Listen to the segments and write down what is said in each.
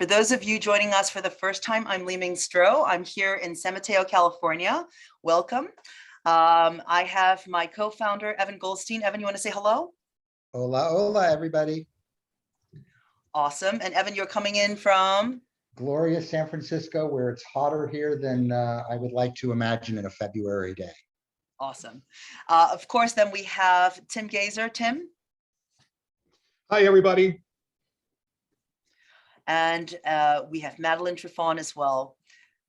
For those of you joining us for the first time, I'm Lee Ming Stroh. I'm here in San Mateo, California. Welcome. I have my co-founder, Evan Goldstein. Evan, you want to say hello? Hola, hola, everybody. Awesome. And Evan, you're coming in from? Glorious San Francisco, where it's hotter here than I would like to imagine in a February day. Awesome. Of course, then we have Tim Gaiser. Tim? Hi, everybody. And we have Madeline Triffon as well.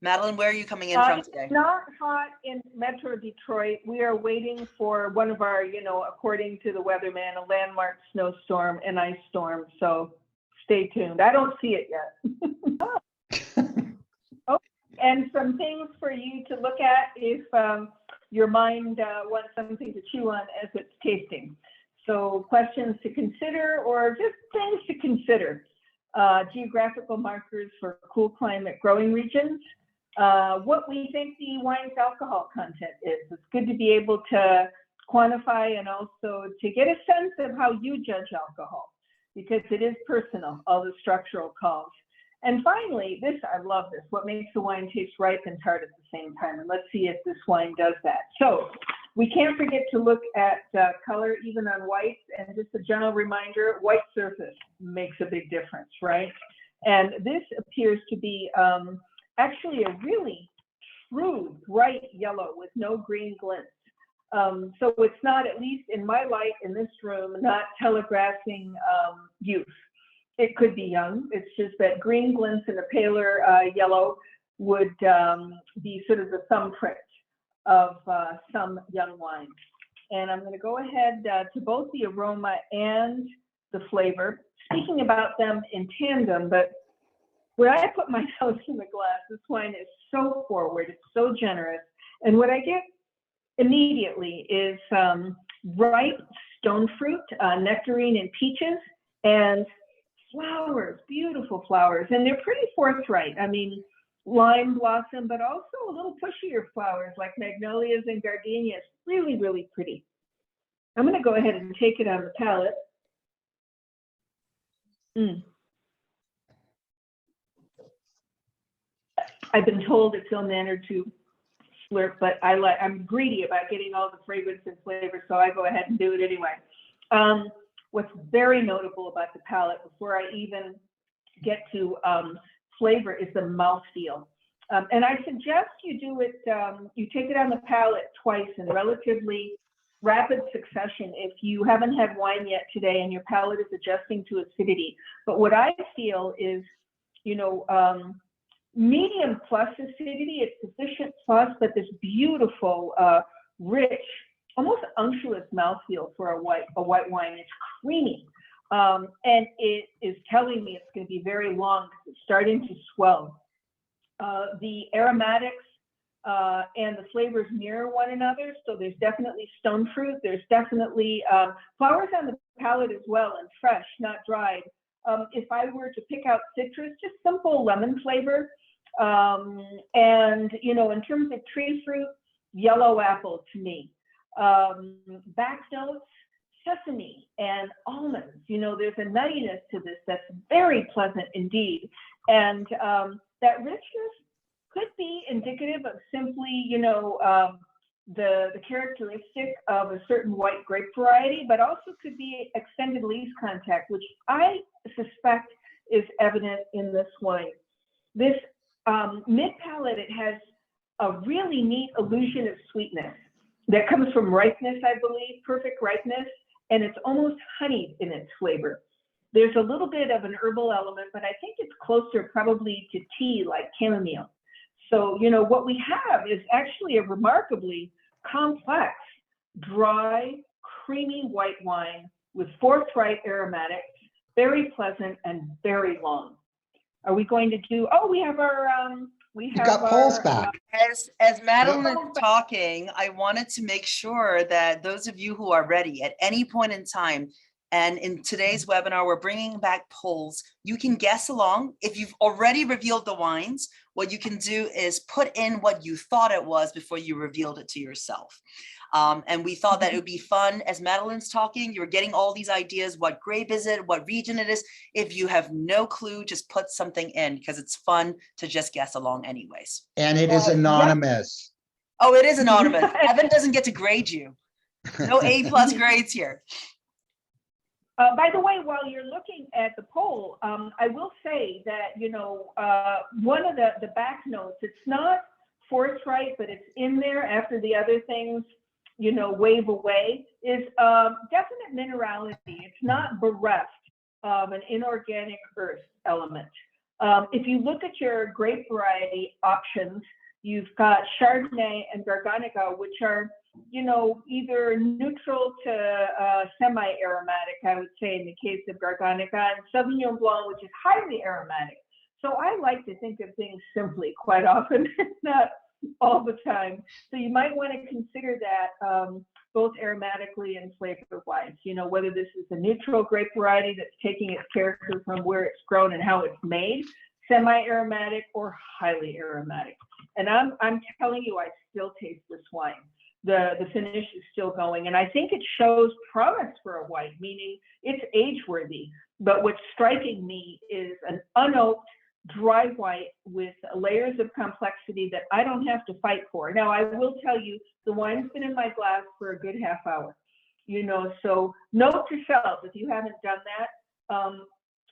Madeline, where are you coming in from today? It's not hot in Metro Detroit. We are waiting for one of our, according to the weatherman, a landmark snowstorm and ice storm. So stay tuned. I don't see it yet. Oh, and some things for you to look at if your mind wants something to chew on as it's tasting. So questions to consider or just things to consider. Geographical markers for cool climate growing regions. What we think the wine's alcohol content is. It's good to be able to quantify and also to get a sense of how you judge alcohol, because it is personal, all the structural calls. And finally, I love this, what makes the wine taste ripe and tart at the same time. And let's see if this wine does that. So we can't forget to look at color, even on whites. And just a general reminder, white surface makes a big difference, right? And this appears to be actually a really true bright yellow with no green glints. So it's not, at least in my light in this room, not telegraphing youth. It could be young. It's just that green glints and a paler yellow would be sort of the thumbprint of some young wine. And I'm going to go ahead to both the aroma and the flavor, speaking about them in tandem. But when I put my nose in the glass, this wine is so forward, it's so generous. And what I get immediately is ripe stone fruit, nectarine and peaches, and flowers, beautiful flowers. And they're pretty forthright. I mean, lime blossom, but also a little pushier flowers like magnolias and gardenias. Really, really pretty. I'm going to go ahead and take it on the palate. I've been told it's ill-mannered to slurp, but I'm greedy about getting all the fragrance and flavor, so I go ahead and do it anyway. What's very notable about the palate, before I even get to flavor, is the mouthfeel. And I suggest you do it, you take it on the palate twice in relatively rapid succession if you haven't had wine yet today and your palate is adjusting to acidity. But what I feel is, medium plus acidity, it's sufficient plus, but this beautiful, rich, almost unctuous mouthfeel for a white wine. It's creamy, and it is telling me it's going to be very long because it's starting to swell. The aromatics and the flavors mirror one another, so there's definitely stone fruit. There's definitely flowers on the palate as well, and fresh, not dried. If I were to pick out citrus, just simple lemon flavor. And, in terms of tree fruit, yellow apple to me. Back notes, sesame and almonds. There's a nuttiness to this that's very pleasant indeed. And that richness could be indicative of simply, the characteristic of a certain white grape variety, but also could be extended lees contact, which I suspect is evident in this wine. This mid-palate, it has a really neat illusion of sweetness that comes from ripeness, I believe, perfect ripeness, and it's almost honeyed in its flavor. There's a little bit of an herbal element, but I think it's closer probably to tea, like chamomile. So, what we have is actually a remarkably complex, dry, creamy white wine with forthright aromatics, very pleasant and very long. Are we going to do, we have our, You got polls back. As Madeline is talking, I wanted to make sure that those of you who are ready at any point in time, And in today's webinar, we're bringing back polls. You can guess along. If you've already revealed the wines, what you can do is put in what you thought it was before you revealed it to yourself. And we thought that it would be fun as Madeline's talking. You're getting all these ideas. What grape is it? What region it is? If you have no clue, just put something in because it's fun to just guess along anyways. And it is anonymous. Oh, it is anonymous. Evan doesn't get to grade you. No A+ grades here. By the way, while you're looking at the poll, I will say that, one of the back notes, it's not forthright, but it's in there after the other things, wave away, is definite minerality. It's not bereft of an inorganic earth element. If you look at your grape variety options, you've got Chardonnay and Garganega, which are, either neutral to semi-aromatic, I would say, in the case of Garganega, and Sauvignon Blanc, which is highly aromatic. So I like to think of things simply quite often, not all the time. So you might want to consider that both aromatically and flavor-wise, whether this is a neutral grape variety that's taking its character from where it's grown and how it's made, semi-aromatic or highly aromatic. And I'm telling you, I still taste this wine. The finish is still going, and I think it shows promise for a white, meaning it's age-worthy. But what's striking me is an unoaked, dry white with layers of complexity that I don't have to fight for. Now, I will tell you, the wine's been in my glass for a good half hour, so note to self, if you haven't done that,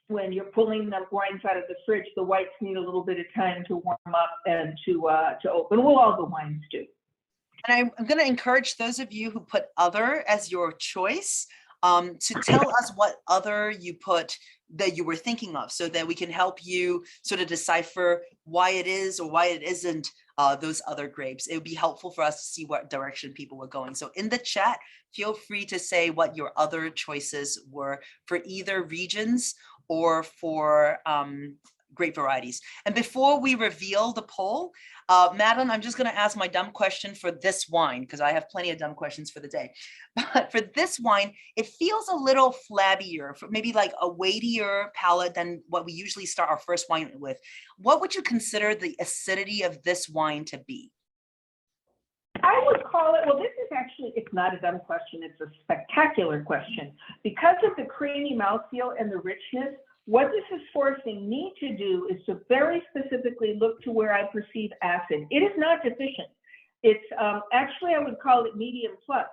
when you're pulling the wines out of the fridge, the whites need a little bit of time to warm up and to open. Well, all the wines do. And I'm going to encourage those of you who put other as your choice to tell us what other you put that you were thinking of, so that we can help you sort of decipher why it is or why it isn't those other grapes. It would be helpful for us to see what direction people were going. So in the chat, feel free to say what your other choices were for either regions or for grape varieties. And before we reveal the poll, Madeline, I'm just going to ask my dumb question for this wine, because I have plenty of dumb questions for the day. But for this wine, it feels a little flabbier, maybe like a weightier palate than what we usually start our first wine with. What would you consider the acidity of this wine to be? I would call it, well, this is actually, it's not a dumb question, it's a spectacular question. Because of the creamy mouthfeel and the richness, what this is forcing me to do is to very specifically look to where I perceive acid. It is not deficient. It's actually, I would call it medium plus,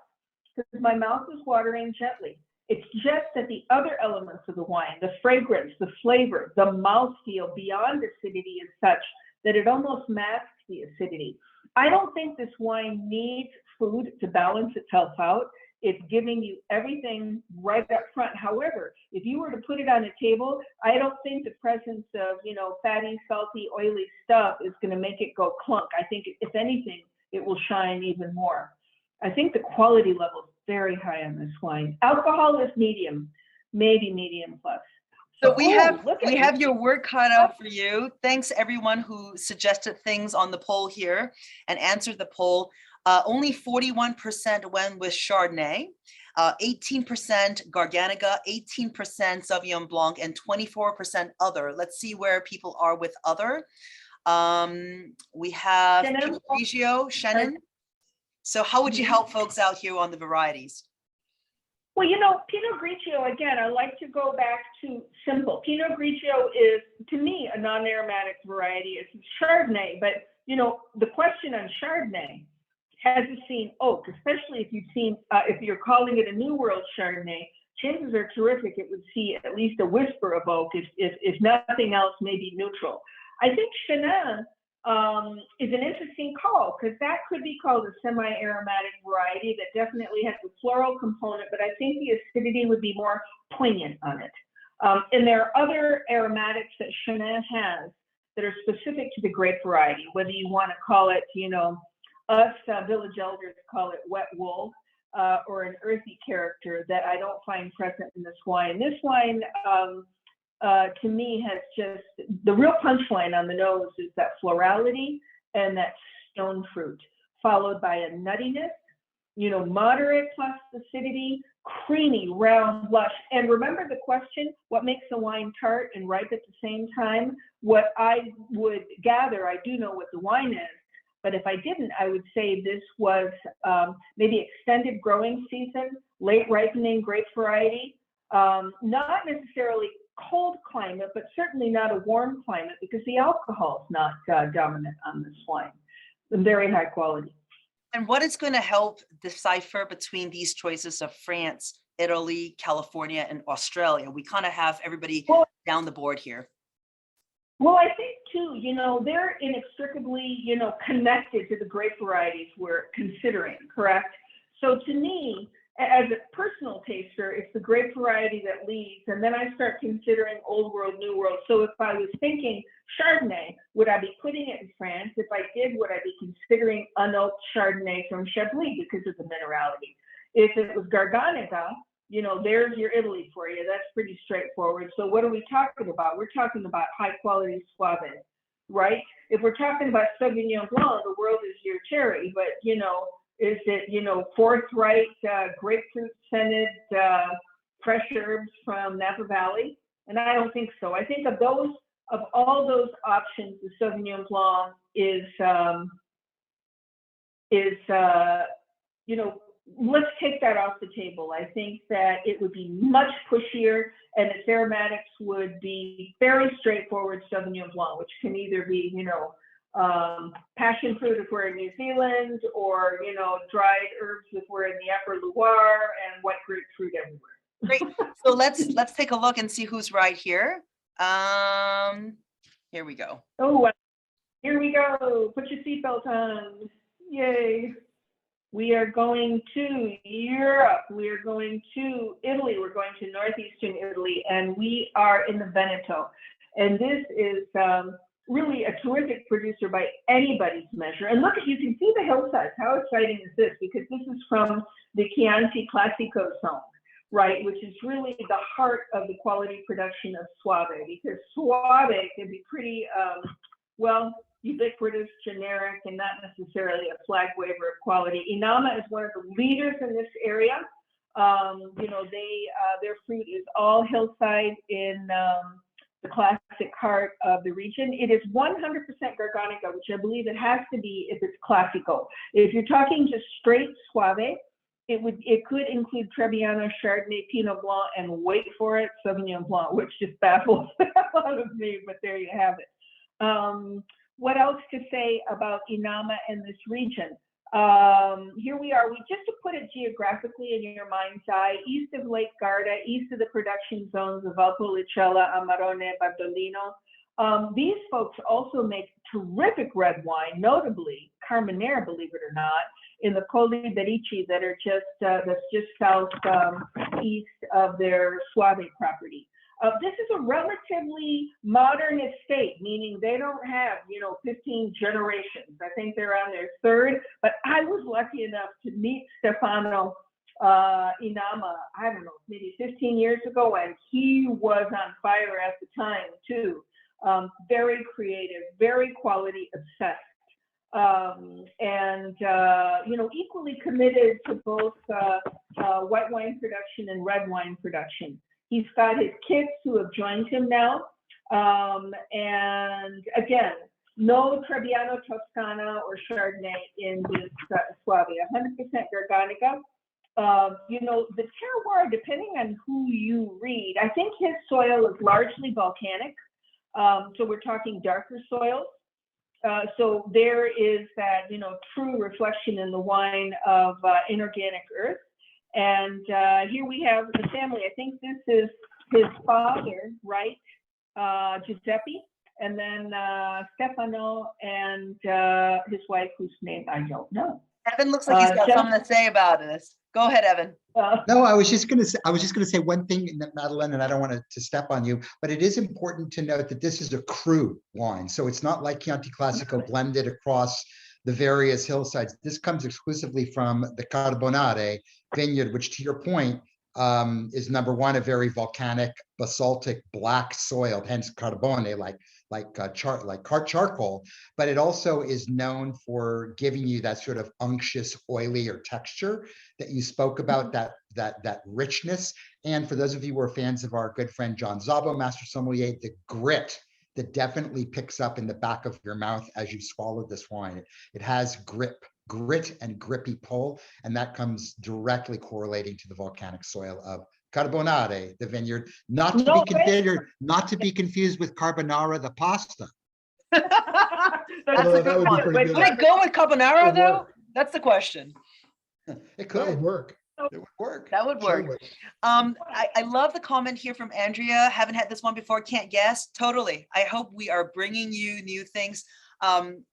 because my mouth is watering gently. It's just that the other elements of the wine, the fragrance, the flavor, the mouthfeel beyond acidity is such that it almost masks the acidity. I don't think this wine needs food to balance itself out. It's giving you everything right up front. However, if you were to put it on a table, I don't think the presence of, fatty, salty, oily stuff is going to make it go clunk. I think if anything, it will shine even more. I think the quality level is very high on this wine. Alcohol is medium, maybe medium plus. So we have your work cut out for you. Thanks everyone who suggested things on the poll here and answered the poll. Only 41% went with Chardonnay, 18% Garganega, 18% Sauvignon Blanc, and 24% other. Let's see where people are with other. We have Pinot Grigio, Shannon. So how would you help folks out here on the varieties? Well, Pinot Grigio, again, I like to go back to simple. Pinot Grigio is, to me, a non-aromatic variety. It's Chardonnay, but, the question on Chardonnay, has it seen oak, especially if you're calling it a New World Chardonnay, chances are terrific it would see at least a whisper of oak, if nothing else, maybe neutral. I think Chenin is an interesting call, because that could be called a semi-aromatic variety that definitely has a floral component, but I think the acidity would be more poignant on it. And there are other aromatics that Chenin has that are specific to the grape variety, whether you want to call it, us village elders call it wet wool, or an earthy character that I don't find present in this wine. This wine, to me, has just, the real punchline on the nose is that florality and that stone fruit, followed by a nuttiness, moderate plasticity, creamy, round, lush. And remember the question, what makes a wine tart and ripe at the same time? What I would gather, I do know what the wine is, but if I didn't, I would say this was maybe extended growing season, late ripening grape variety, not necessarily cold climate, but certainly not a warm climate because the alcohol is not dominant on this wine. Very high quality. And what is going to help decipher between these choices of France, Italy, California, and Australia? We kind of have everybody down the board here. Well, I think too, they're inextricably, connected to the grape varieties we're considering, correct? So to me, as a personal taster, it's the grape variety that leads, and then I start considering old world, new world. So if I was thinking Chardonnay, would I be putting it in France? If I did, would I be considering unoaked Chardonnay from Chablis because of the minerality? If it was Garganega, there's your Italy for you. That's pretty straightforward. So what are we talking about? We're talking about high quality Soave, right? If we're talking about Sauvignon Blanc, the world is your cherry, but is it, forthright, grapefruit scented, fresh herbs from Napa Valley? And I don't think so. I think of all those options, the Sauvignon Blanc is let's take that off the table. I think that it would be much pushier and its aromatics would be very straightforward Sauvignon Blanc, which can either be, passion fruit if we're in New Zealand, or dried herbs if we're in the Upper Loire, and white grapefruit everywhere. Great. So let's take a look and see who's right here. Here we go. Oh, here we go. Put your seatbelt on. Yay. We are going to Europe. We are going to Italy. We're going to northeastern Italy, and we are in the Veneto. And this is really a terrific producer by anybody's measure. And look, you can see the hillsides. How exciting is this? Because this is from the Chianti Classico zone, right? Which is really the heart of the quality production of Soave, because Soave can be pretty, ubiquitous, generic, and not necessarily a flag waver of quality. Inama is one of the leaders in this area. Their fruit is all hillside in the classic heart of the region. It is 100% Garganega, which I believe it has to be if it's Classico. If you're talking just straight Soave, it could include Trebbiano, Chardonnay, Pinot Blanc, and wait for it, Sauvignon Blanc, which just baffles the hell out of me, but there you have it. What else to say about Inama and this region? Here we are. Just to put it geographically in your mind's eye, east of Lake Garda, east of the production zones of Valpolicella, Amarone, Bardolino. These folks also make terrific red wine, notably Carmenere, believe it or not, in the Colli Berici that are that's just south east of their Soave property. This is a relatively modern estate, meaning they don't have, 15 generations. I think they're on their third, but I was lucky enough to meet Stefano Inama, I don't know, maybe 15 years ago, and he was on fire at the time too. Very creative, very quality obsessed. Equally committed to both white wine production and red wine production. He's got his kids who have joined him now. And again, no Trebbiano Toscana or Chardonnay in this Soave, 100% Garganega. The terroir, depending on who you read, I think his soil is largely volcanic. So we're talking darker soils. So there is that, true reflection in the wine of inorganic earth. And here we have the family. I think this is his father, right? Giuseppe, and then Stefano and his wife, whose name I don't know. Evan looks like he's got something to say about this. Go ahead, Evan. No, I was just going to say one thing, Madeline, and I don't want to step on you, but it is important to note that this is a cru wine. So it's not like Chianti Classico blended across the various hillsides. This comes exclusively from the Carbonare vineyard, which, to your point, is number one, a very volcanic, basaltic, black soil, hence Carbone, like charcoal, but it also is known for giving you that sort of unctuous, oilier texture that you spoke about, that richness. And for those of you who are fans of our good friend John Zabo, Master Sommelier, the grit that definitely picks up in the back of your mouth as you swallow this wine. It has grit and grippy pull, and that comes directly correlating to the volcanic soil of Carbonare, the vineyard, not to be confused with carbonara, the pasta. That's Although a that good would be one. pretty Wait, good. would it go with carbonara That would though? work. That's the question. It That could. would work. It would work. That would Sure work. would. I love the comment here from Andrea. Haven't had this one before, can't guess. Totally. I hope we are bringing you new things.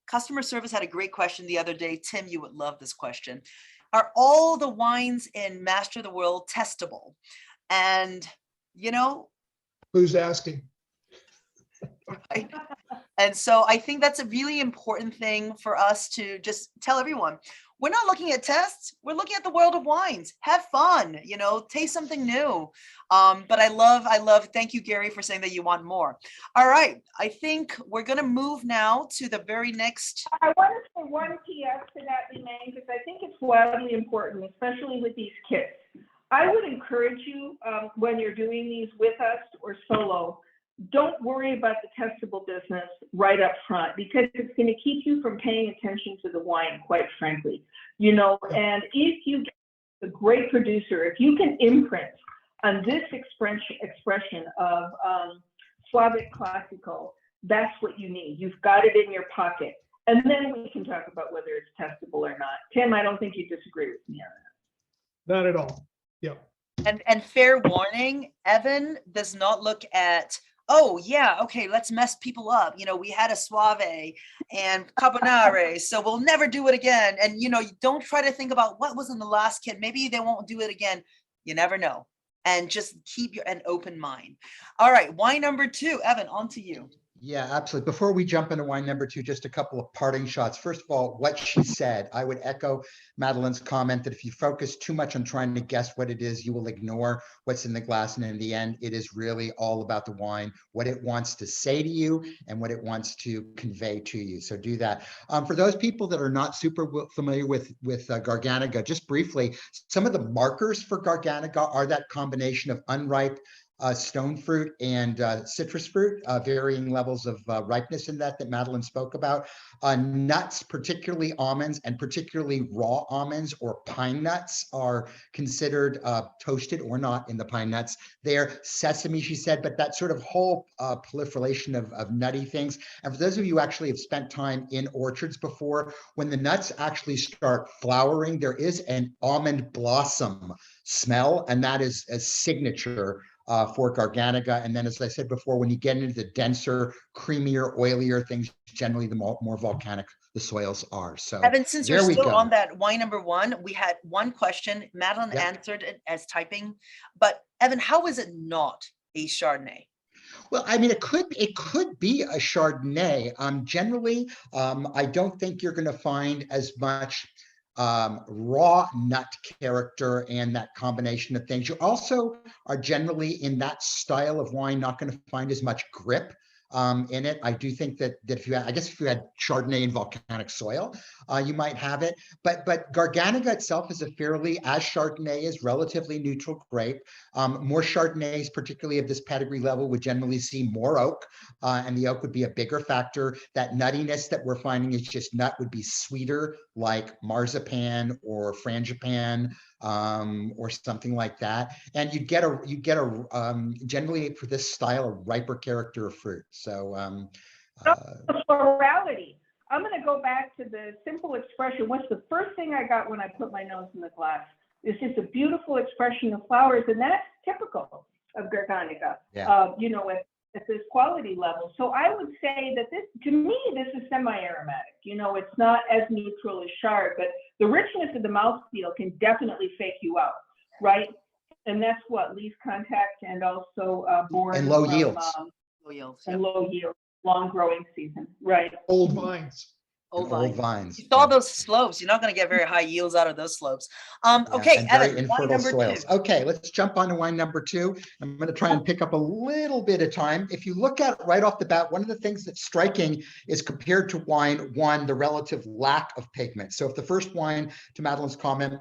Customer service had a great question the other day. Tim, you would love this question. Are all the wines in Master of the World testable? And, you know, Who's asking? right? And so I think that's a really important thing for us to just tell everyone. We're not looking at tests. We're looking at the world of wines. Have fun, you know, taste something new. But I love, thank you, Gary, for saying that you want more. All right. I think we're going to move now to the very next. I want to say one PS to that, Elaine, because I think it's wildly important, especially with these kits. I would encourage you when you're doing these with us or solo, don't worry about the testable business right up front, because it's going to keep you from paying attention to the wine, quite frankly. You know, and if you get a great producer, if you can imprint on this expression of Slavic classical, that's what you need. You've got it in your pocket. And then we can talk about whether it's testable or not. Tim, I don't think you disagree with me on that. Not at all. Yeah. And fair warning, Evan does not look at, oh yeah, okay, let's mess people up. You know, we had a Suave and Carbonare, so we'll never do it again. And you know, you don't try to think about what was in the last kit. Maybe they won't do it again. You never know. And just keep an open mind. All right, wine number 2, Evan, on to you. Yeah, absolutely. Before we jump into wine number 2, just a couple of parting shots. First of all, what she said, I would echo Madeline's comment that if you focus too much on trying to guess what it is, you will ignore what's in the glass. And in the end, it is really all about the wine, what it wants to say to you and what it wants to convey to you. So do that. For those people that are not super familiar with Garganega, just briefly, some of the markers for Garganega are that combination of unripe stone fruit and citrus fruit, varying levels of ripeness in that Madeline spoke about. Nuts, particularly almonds, and particularly raw almonds or pine nuts are considered toasted or not in the pine nuts. They're sesame, she said, but that sort of whole proliferation of nutty things. And for those of you who actually have spent time in orchards before, when the nuts actually start flowering, there is an almond blossom smell, and that is a signature for Garganega. And then, as I said before, when you get into the denser, creamier, oilier things, generally the more volcanic the soils are. So Evan, since you're there we still go. on that wine number 1, we had one question. Madeline Yep. answered it as typing, but Evan, how is it not a Chardonnay? Well, I mean, it could be a Chardonnay. Generally, I don't think you're going to find as much raw nut character and that combination of things. You also are generally in that style of wine not going to find as much grip in it. I do think that if you had, I guess if you had Chardonnay in volcanic soil, you might have it. But Garganega itself is a fairly, as Chardonnay is, relatively neutral grape. More Chardonnays, particularly of this pedigree level, would generally see more oak, and the oak would be a bigger factor. That nuttiness that we're finding is just nut would be sweeter, like marzipan or frangipane, or something like that. And you get a generally for this style a riper character of fruit. So Florality. I'm going to go back to the simple expression. What's the first thing I got when I put my nose in the glass? It's just a beautiful expression of flowers, and that's typical of Garganega. Yeah. You know, at this quality level. So I would say that this, to me, this is semi-aromatic. You know, it's not as neutral as Chard, but the richness of the mouthfeel can definitely fake you out, right? And that's what leaves contact and also born and low from, yields. Low yields, and low yield, long growing season, right? Old vines. Old old vine. vines. You saw Yeah. those slopes. You're not going to get very high yields out of those slopes. Yeah, Okay, and very Evan, wine infertile number soils. 2. Okay, let's jump on to wine number 2. I'm going to try and pick up a little bit of time. If you look at it right off the bat, one of the things that's striking is compared to wine 1, the relative lack of pigment. So if the first wine, to Madeline's comment,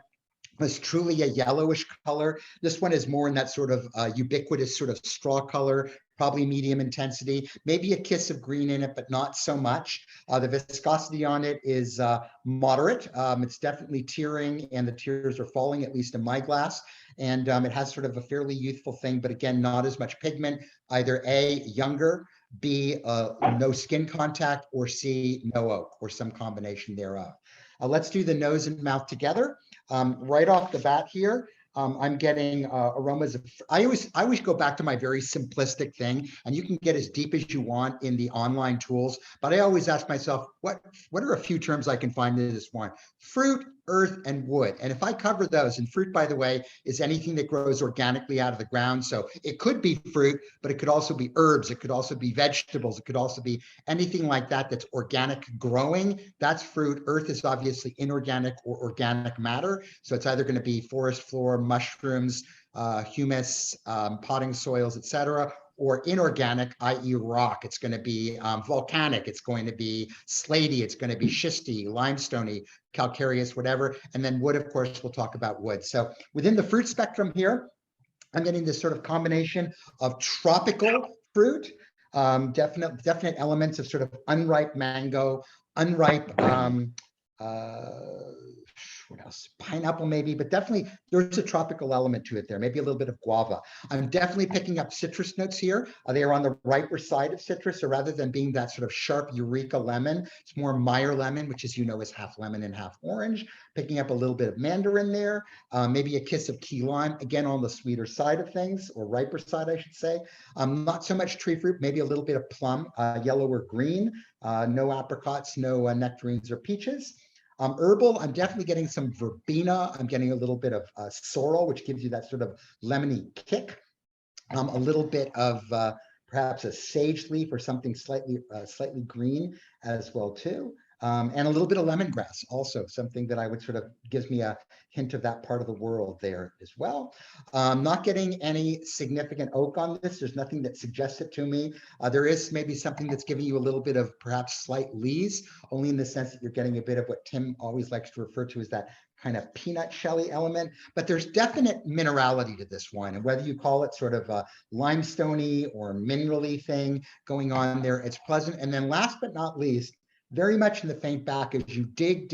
was truly a yellowish color, this one is more in that sort of ubiquitous sort of straw color, probably medium intensity, maybe a kiss of green in it, but not so much. The viscosity on it is moderate. It's definitely tearing, and the tears are falling, at least in my glass. And it has sort of a fairly youthful thing, but again, not as much pigment. Either A, younger, B, no skin contact, or C, no oak, or some combination thereof. Let's do the nose and mouth together. Right off the bat here, I'm getting aromas of, I always go back to my very simplistic thing, and you can get as deep as you want in the online tools, but I always ask myself, what are a few terms I can find in this wine? Fruit, earth, and wood. And if I cover those, and fruit, by the way, is anything that grows organically out of the ground. So it could be fruit, but it could also be herbs. It could also be vegetables. It could also be anything like that that's organic growing. That's fruit. Earth is obviously inorganic or organic matter. So it's either going to be forest floor, mushrooms, humus, potting soils, etc., or inorganic, i.e. rock. It's going to be volcanic. It's going to be slaty. It's going to be schisty, limestoney, calcareous, whatever. And then wood, of course, we'll talk about wood. So within the fruit spectrum here, I'm getting this sort of combination of tropical fruit, definite elements of sort of unripe mango, unripe, what else? Pineapple maybe, but definitely there's a tropical element to it there, maybe a little bit of guava. I'm definitely picking up citrus notes here. They are on the riper side of citrus, so rather than being that sort of sharp Eureka lemon, it's more Meyer lemon, which as you know is half lemon and half orange. Picking up a little bit of mandarin there, maybe a kiss of key lime, again on the sweeter side of things, or riper side, I should say. Not so much tree fruit, maybe a little bit of plum, yellow or green, no apricots, no nectarines or peaches. Herbal, I'm definitely getting some verbena. I'm getting a little bit of sorrel, which gives you that sort of lemony kick. A little bit of perhaps a sage leaf or something slightly green as well too. And a little bit of lemongrass, also something that I would sort of gives me a hint of that part of the world there as well. Not getting any significant oak on this. There's nothing that suggests it to me. There is maybe something that's giving you a little bit of perhaps slight lees, only in the sense that you're getting a bit of what Tim always likes to refer to as that kind of peanut shelly element, but there's definite minerality to this wine. And whether you call it sort of a limestoney or minerally thing going on there, it's pleasant. And then last but not least, very much in the faint back as you dig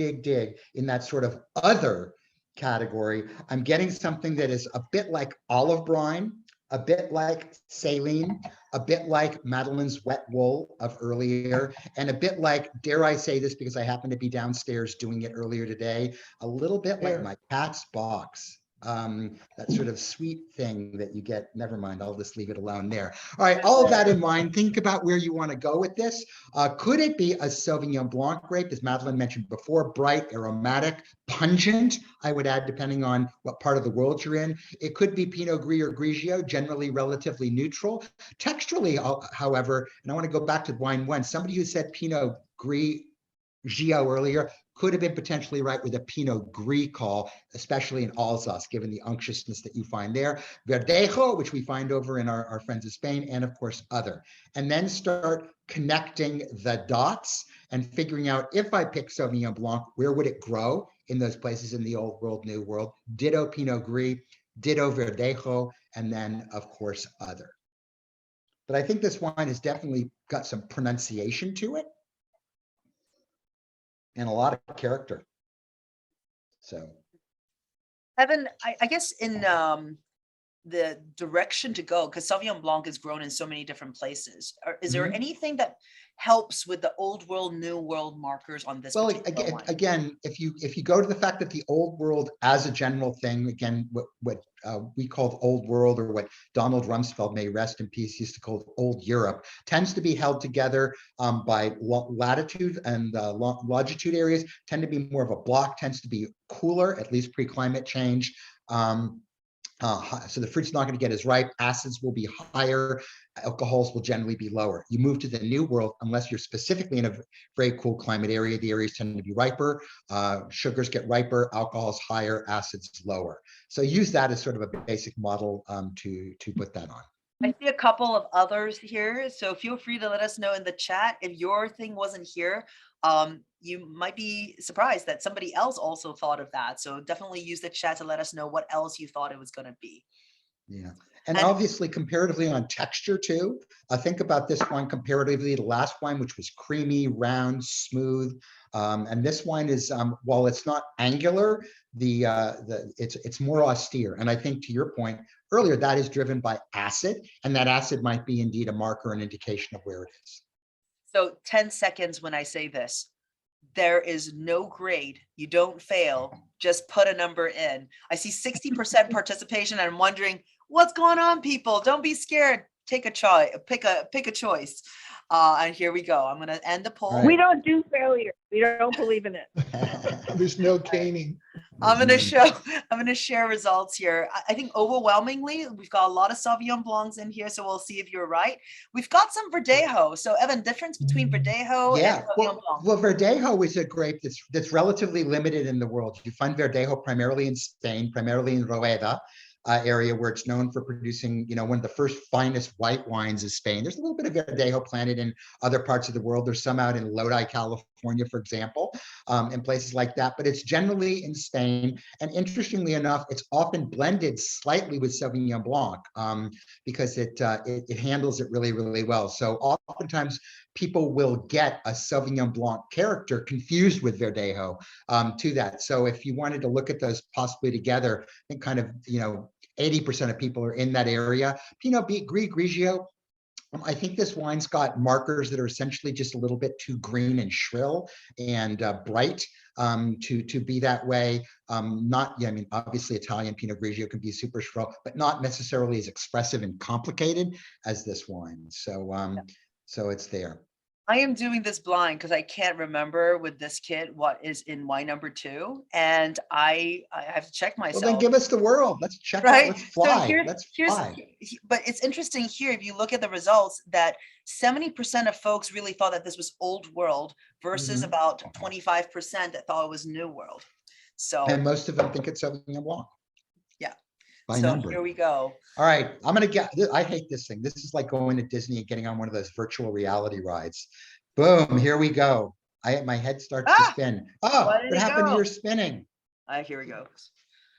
in that sort of other category, I'm getting something that is a bit like olive brine, a bit like saline, a bit like Madeline's wet wool of earlier, and a bit like, dare I say this because I happen to be downstairs doing it earlier today, a little bit like my cat's box. That sort of sweet thing that you get. Never mind, I'll just leave it alone there. All right, all of that in mind, think about where you want to go with this. Could it be a Sauvignon Blanc grape, as Madeline mentioned before, bright, aromatic, pungent, I would add, depending on what part of the world you're in. It could be Pinot Gris or Grigio, generally relatively neutral. Texturally, however, and I want to go back to wine one, somebody who said Pinot Grigio earlier could have been potentially right with a Pinot Gris call, especially in Alsace, given the unctuousness that you find there. Verdejo, which we find over in our friends of Spain, and of course, other. And then start connecting the dots and figuring out, if I pick Sauvignon Blanc, where would it grow in those places in the old world, new world? Ditto Pinot Gris, ditto Verdejo, and then, of course, other. But I think this wine has definitely got some pronunciation to it and a lot of character. So, Evan, I guess in the direction to go, because Sauvignon Blanc is grown in so many different places, is there anything that helps with the old world, new world markers on this? Well, particular wine? again, if you go to the fact that the old world as a general thing, again, what we called old world, or what Donald Rumsfeld, may rest in peace, used to call old Europe, tends to be held together by latitude, and longitude areas tend to be more of a block, tends to be cooler, at least pre-climate change. So the fruit's not going to get as ripe. Acids will be higher. Alcohols will generally be lower. You move to the New World, unless you're specifically in a very cool climate area, the areas tend to be riper. Sugars get riper, alcohols higher, acids lower. So use that as sort of a basic model to put that on. I see a couple of others here, so feel free to let us know in the chat if your thing wasn't here. You might be surprised that somebody else also thought of that. So definitely use the chat to let us know what else you thought it was going to be. Yeah. And And- obviously comparatively on texture too. Think about this wine comparatively to the last wine, which was creamy, round, smooth. And this wine is, while it's not angular, it's more austere. And I think to your point earlier, that is driven by acid, and that acid might be indeed a marker, an indication of where it is. So 10 seconds when I say this. There is no grade. You don't fail. Just put a number in. I see 60% participation. And I'm wondering what's going on, people. Don't be scared. Take a choice. Pick a choice. And here we go. I'm going to end the poll. Right. We don't do failure. We don't believe in it. There's no caning. I'm going to share results here. I think overwhelmingly, we've got a lot of Sauvignon Blancs in here, so we'll see if you're right. We've got some Verdejo. So Evan, difference between Verdejo and Sauvignon Blanc. Well, Verdejo is a grape that's relatively limited in the world. You find Verdejo primarily in Spain, primarily in Rueda area, where it's known for producing, one of the first finest white wines is Spain. There's a little bit of Verdejo planted in other parts of the world. There's some out in Lodi, California, for example, and places like that. But it's generally in Spain. And interestingly enough, it's often blended slightly with Sauvignon Blanc because it handles it really, really well. So oftentimes people will get a Sauvignon Blanc character confused with Verdejo to that. So if you wanted to look at those possibly together, I think kind of, 80% of people are in that area. Pinot Grigio, I think this wine's got markers that are essentially just a little bit too green and shrill and bright to be that way. Obviously Italian Pinot Grigio can be super shrill, but not necessarily as expressive and complicated as this wine. So it's there. I am doing this blind because I can't remember with this kit what is in wine number 2, and I have to check myself. Well, then give us the world. Let's check right? out. Let's fly. So Let's fly. But it's interesting here, if you look at the results, that 70% of folks really thought that this was old world versus about 25% that thought it was new world. So And most of them think it's Sauvignon Blanc. Yeah. By So number. here we go. All right, I hate this thing. This is like going to Disney and getting on one of those virtual reality rides. Boom, here we go. My head starts to spin. Oh, Why did what it happened to go? your spinning? Here we go.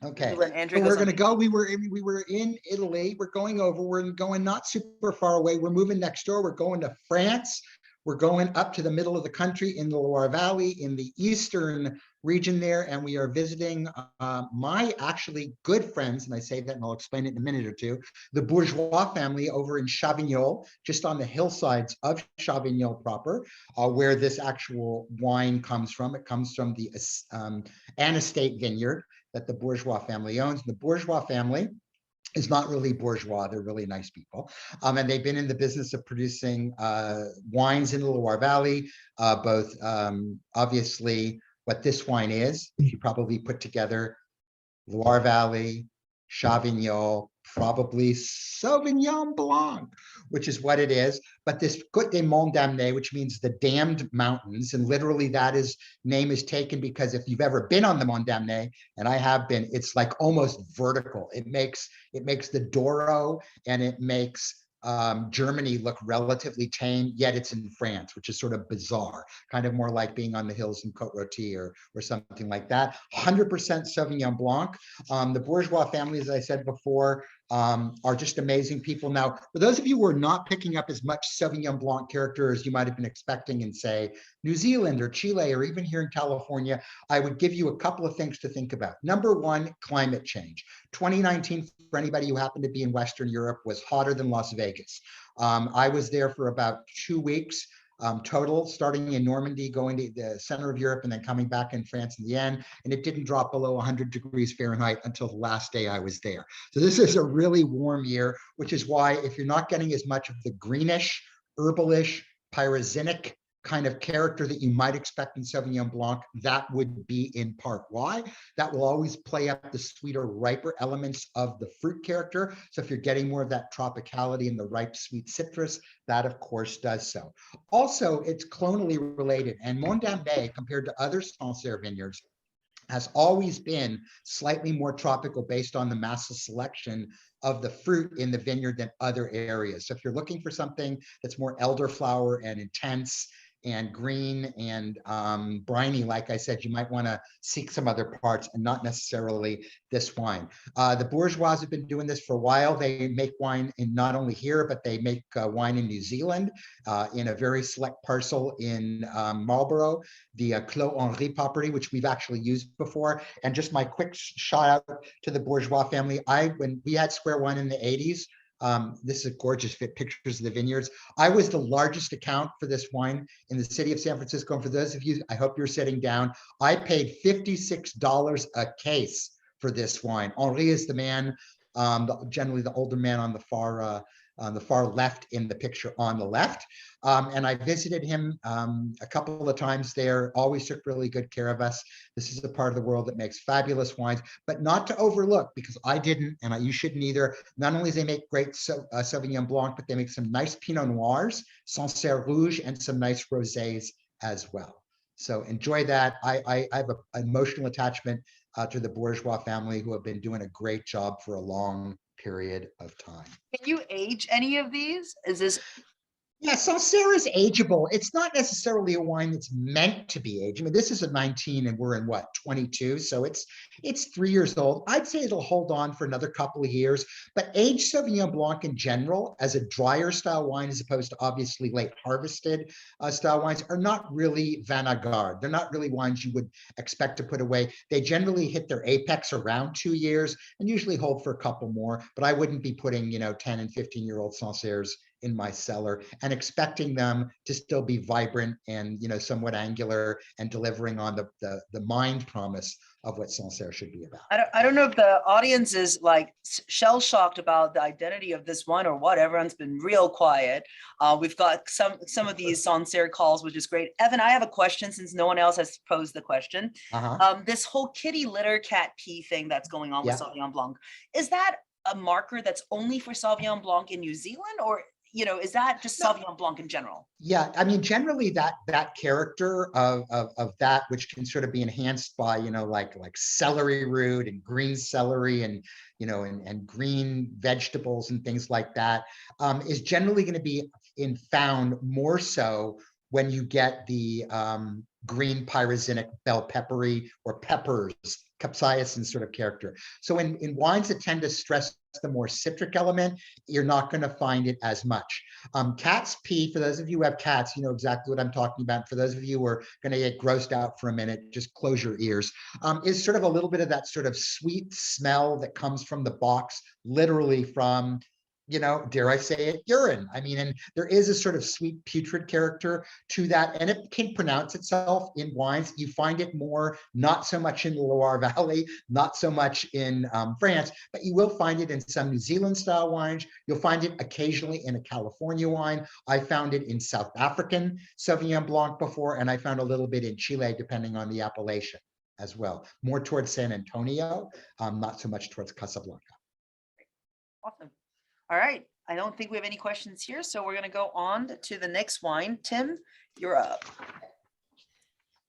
Okay, When Andrew so goes we're on gonna go. We were in Italy. We're going over. We're going not super far away. We're moving next door. We're going to France. We're going up to the middle of the country in the Loire Valley in the eastern region there, and we are visiting my actually good friends, and I say that and I'll explain it in a minute or two, the Bourgeois family over in Chavignol, just on the hillsides of Chavignol proper, where this actual wine comes from. It comes from the An Estate vineyard that the Bourgeois family owns. The Bourgeois family is not really bourgeois. They're really nice people. And they've been in the business of producing wines in the Loire Valley, both obviously what this wine is. If you probably put together Loire Valley, Chavignol, probably Sauvignon Blanc, which is what it is. But this Côte des Monts Damnés, which means the damned mountains, and literally that name is taken because if you've ever been on the Mont Damnés, and I have been, it's like almost vertical. It makes the Douro and it makes Germany look relatively tame, yet it's in France, which is sort of bizarre, kind of more like being on the hills in Côte Rôtie or something like that. 100% Sauvignon Blanc. The Bourgeois family, as I said before, are just amazing people. Now, for those of you who are not picking up as much Sauvignon Blanc character as you might have been expecting in, say, New Zealand or Chile, or even here in California, I would give you a couple of things to think about. Number one, climate change. 2019, for anybody who happened to be in Western Europe, was hotter than Las Vegas. I was there for about 2 weeks. Total, starting in Normandy, going to the center of Europe, and then coming back in France in the end. And it didn't drop below 100 degrees Fahrenheit until the last day I was there. So this is a really warm year, which is why if you're not getting as much of the greenish, herbalish, pyrozinic kind of character that you might expect in Sauvignon Blanc, that would be in part. Why? That will always play up the sweeter, riper elements of the fruit character. So if you're getting more of that tropicality and the ripe, sweet citrus, that of course does so. Also, it's clonally related, and Mondain, compared to other Sancerre vineyards, has always been slightly more tropical based on the massive selection of the fruit in the vineyard than other areas. So if you're looking for something that's more elderflower and intense and green and briny, like I said, you might want to seek some other parts and not necessarily this wine. The Bourgeois have been doing this for a while. They make wine in not only here, but they make wine in New Zealand in a very select parcel in Marlborough, the Clos Henri property, which we've actually used before. And just my quick shout out to the Bourgeois family. When we had Square One in the 80s, this is gorgeous pictures of the vineyards. I was the largest account for this wine in the city of San Francisco. And for those of you, I hope you're sitting down, I paid $56 a case for this wine. Henri is the man, generally the older man on the far left in the picture on the left. And I visited him a couple of times there, always took really good care of us. This is a part of the world that makes fabulous wines, but not to overlook, because I didn't, and you shouldn't either. Not only do they make great Sauvignon Blanc, but they make some nice Pinot Noirs, Sancerre Rouge, and some nice Rosés as well. So enjoy that. I have an emotional attachment to the Bourgeois family, who have been doing a great job for a long period of time. Can you age any of these? Is this? Yeah, Sancerre is ageable. It's not necessarily a wine that's meant to be aged. I mean, this is a 19 and we're in what, 22? So it's 3 years old. I'd say it'll hold on for another couple of years, but aged Sauvignon Blanc in general, as a drier style wine, as opposed to obviously late harvested style wines, are not really vin-à-garde. They're not really wines you would expect to put away. They generally hit their apex around 2 years and usually hold for a couple more, but I wouldn't be putting, 10 and 15-year-old Sancerres in my cellar and expecting them to still be vibrant and somewhat angular and delivering on the mind promise of what Sancerre should be about. I don't know if the audience is like shell shocked about the identity of this one or what. Everyone's been real quiet. We've got some of these Sancerre calls, which is great. Evan, I have a question since no one else has posed the question. This whole kitty litter cat pee thing that's going on with Sauvignon Blanc, is that a marker that's only for Sauvignon Blanc in New Zealand, or is that just Sauvignon Blanc in general? Yeah, I mean, generally that character of that, which can sort of be enhanced by, like celery root and green celery and, and green vegetables and things like that, is generally going to be found more so when you get the green pyrrhizinic bell peppery or peppers, capsaicin sort of character. So in wines that tend to stress the more citric element, you're not going to find it as much. Cat's pee, for those of you who have cats, you know exactly what I'm talking about. For those of you who are going to get grossed out for a minute, just close your ears. Is sort of a little bit of that sort of sweet smell that comes from the box, literally from, dare I say it, urine. I mean, and there is a sort of sweet putrid character to that, and it can pronounce itself in wines. You find it more, not so much in the Loire Valley, not so much in France, but you will find it in some New Zealand style wines. You'll find it occasionally in a California wine. I found it in South African Sauvignon Blanc before, and I found a little bit in Chile, depending on the appellation as well. More towards San Antonio, not so much towards Casablanca. Awesome. All right. I don't think we have any questions here, so we're going to go on to the next wine. Tim, you're up.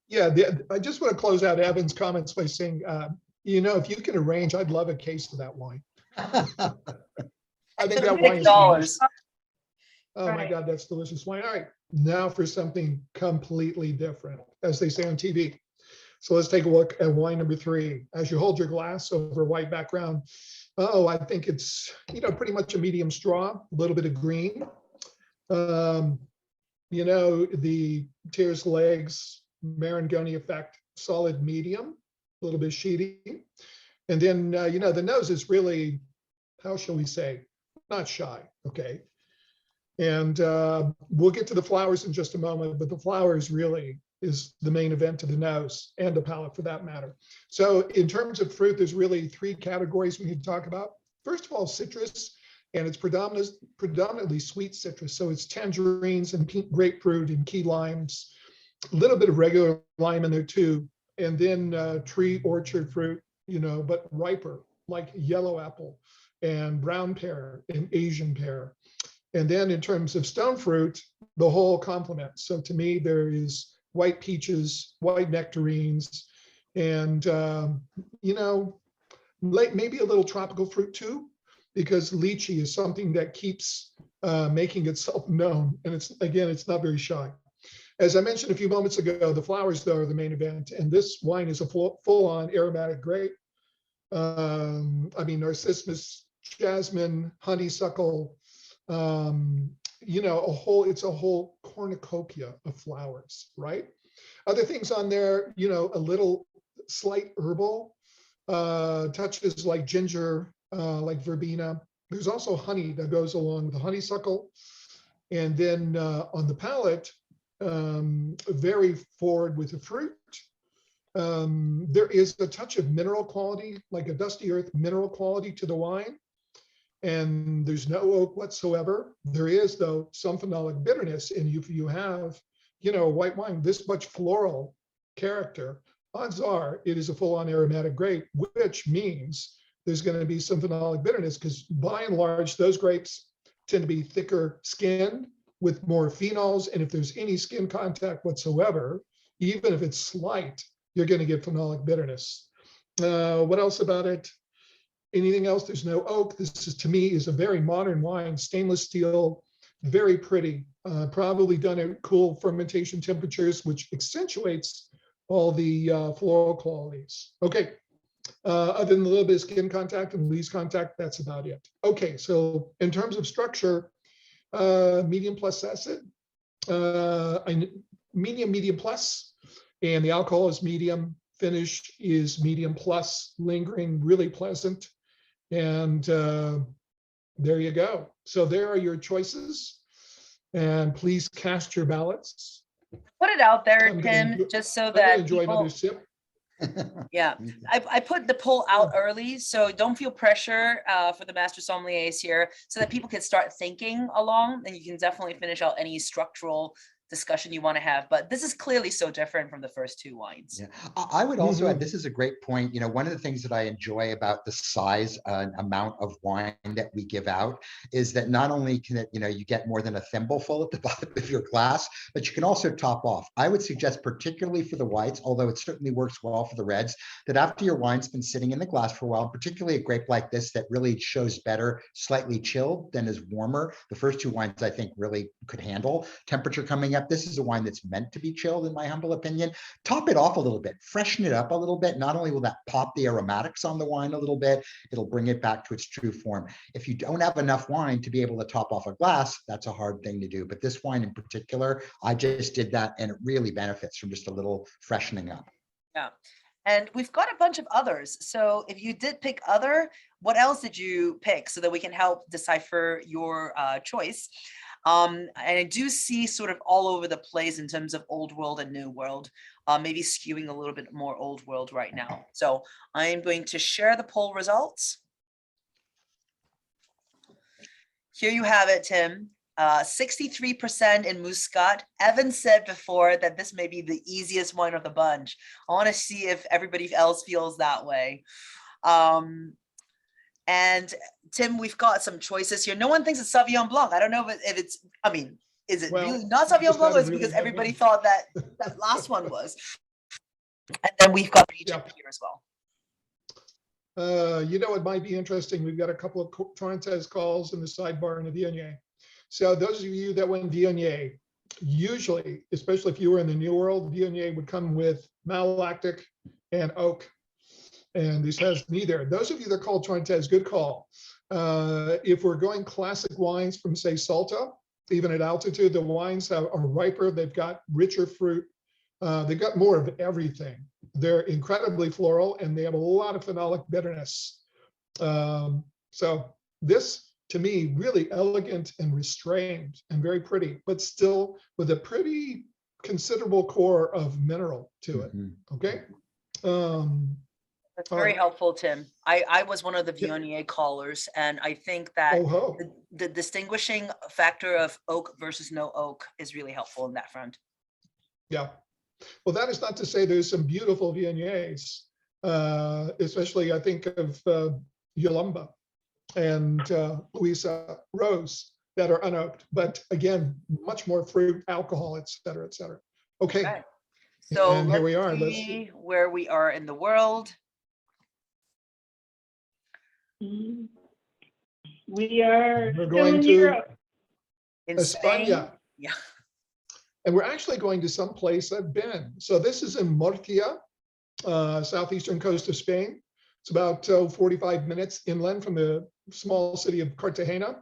Yeah, I just want to close out Evan's comments by saying, if you can arrange, I'd love a case of that wine. I think that wine is delicious. Oh my God, that's delicious wine. All right, now for something completely different, as they say on TV. So let's take a look at wine number 3. As you hold your glass over a white background, I think it's, pretty much a medium straw, a little bit of green. The Tears Legs, Marangoni effect, solid medium, a little bit sheety. And then, the nose is really, how shall we say, not shy, okay? And we'll get to the flowers in just a moment, but the flowers really is the main event of the nose and the palate for that matter. So in terms of fruit, there's really 3 categories we need to talk about. First of all, citrus and it's predominantly sweet citrus. So it's tangerines and pink grapefruit and key limes, a little bit of regular lime in there too. And then tree orchard fruit, but riper, like yellow apple and brown pear and Asian pear. And then in terms of stone fruit, the whole complement. So to me, there is white peaches, white nectarines, and, maybe a little tropical fruit too, because lychee is something that keeps making itself known. And it's not very shy. As I mentioned a few moments ago, the flowers, though, are the main event. And this wine is a full-on aromatic grape. Narcissus, jasmine, honeysuckle, it's a whole cornucopia of flowers, right? Other things on there, a little slight herbal, touches like ginger, like verbena. There's also honey that goes along with the honeysuckle. And then on the palate, very forward with the fruit. There is a touch of mineral quality, like a dusty earth mineral quality to the wine. And there's no oak whatsoever. There is, though, some phenolic bitterness. And if you have, white wine, this much floral character, odds are it is a full-on aromatic grape, which means there's going to be some phenolic bitterness, because by and large, those grapes tend to be thicker skinned with more phenols. And if there's any skin contact whatsoever, even if it's slight, you're going to get phenolic bitterness. What else about it? Anything else? There's no oak. This is, to me, is a very modern wine, stainless steel, very pretty, probably done at cool fermentation temperatures, which accentuates all the floral qualities. Okay, other than a little bit of skin contact and lees contact, that's about it. Okay, so in terms of structure, medium plus acid, medium plus, and the alcohol is medium, finish is medium plus, lingering, really pleasant. And there you go. So there are your choices. And please cast your ballots. Put it out there, Tim, just so that enjoy people, another sip. Yeah, I put the poll out early, so don't feel pressure for the master sommeliers here, so that people can start thinking along, and you can definitely finish out any structural discussion you want to have. But this is clearly so different from the first two wines. Yeah, I would also add, this is a great point. One of the things that I enjoy about the size and amount of wine that we give out is that not only can it, you get more than a thimbleful at the bottom of your glass, but you can also top off. I would suggest, particularly for the whites, although it certainly works well for the reds, that after your wine's been sitting in the glass for a while, particularly a grape like this that really shows better slightly chilled than is warmer. The first two wines, I think, really could handle temperature coming up. This is a wine that's meant to be chilled, in my humble opinion. Top it off a little bit, freshen it up a little bit. Not only will that pop the aromatics on the wine a little bit, it'll bring it back to its true form. If you don't have enough wine to be able to top off a glass, that's a hard thing to do. But this wine in particular, I just did that, and it really benefits from just a little freshening up. Yeah. And we've got a bunch of others. So if you did pick other, what else did you pick, so that we can help decipher your choice? And I do see sort of all over the place in terms of old world and new world, maybe skewing a little bit more old world right now. So I'm going to share the poll results. Here you have it, Tim. 63% in Muscat. Evan said before that this may be the easiest wine of the bunch. I want to see if everybody else feels that way. And Tim, we've got some choices here. No one thinks it's Sauvignon Blanc. I don't know if it's, is it really not Sauvignon Blanc, or is it because everybody thought that that last one was? And then we've got Egypt here as well. It might be interesting. We've got a couple of Torrentes calls in the sidebar in the Viognier. So those of you that went Viognier, usually, especially if you were in the New World, Viognier would come with malolactic and oak. And this has neither. Those of you that call Torrentes, good call. If we're going classic wines from, say, Salta, even at altitude, the wines are riper. They've got richer fruit. They've got more of everything. They're incredibly floral, and they have a lot of phenolic bitterness. So this, to me, really elegant and restrained and very pretty, but still with a pretty considerable core of mineral to it. Okay. That's All very right. helpful, Tim. I was one of the Yeah. Viognier callers, and I think that Oh, ho. the distinguishing factor of oak versus no oak is really helpful in that front. Yeah. Well, that is not to say there's some beautiful Viogniers, especially I think of Yolamba and Louisa Rose that are unoaked, but again, much more fruit, alcohol, et cetera, et cetera. Okay. Okay. So And here we let's are. Let's see where we are in the world. We are We're still going in to Europe. In Spain. España. Yeah. And we're actually going to some place I've been. So this is in Murcia, southeastern coast of Spain. It's about 45 minutes inland from the small city of Cartagena.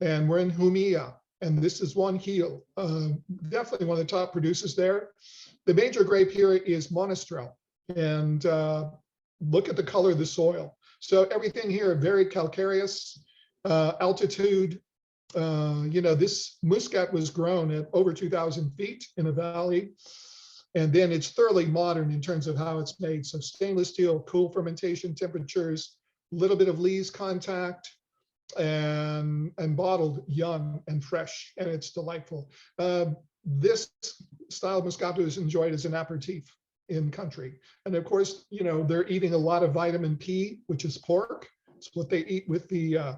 And we're in Jumilla. And this is Juan Gil, definitely one of the top producers there. The major grape here is Monastrell. And look at the color of the soil. So everything here, very calcareous, altitude. This muscat was grown at over 2,000 feet in a valley. And then it's thoroughly modern in terms of how it's made. So stainless steel, cool fermentation temperatures, a little bit of lees contact, and bottled young and fresh, and it's delightful. This style of Moscato is enjoyed as an aperitif in country. And of course, they're eating a lot of vitamin P, which is pork. It's what they eat with the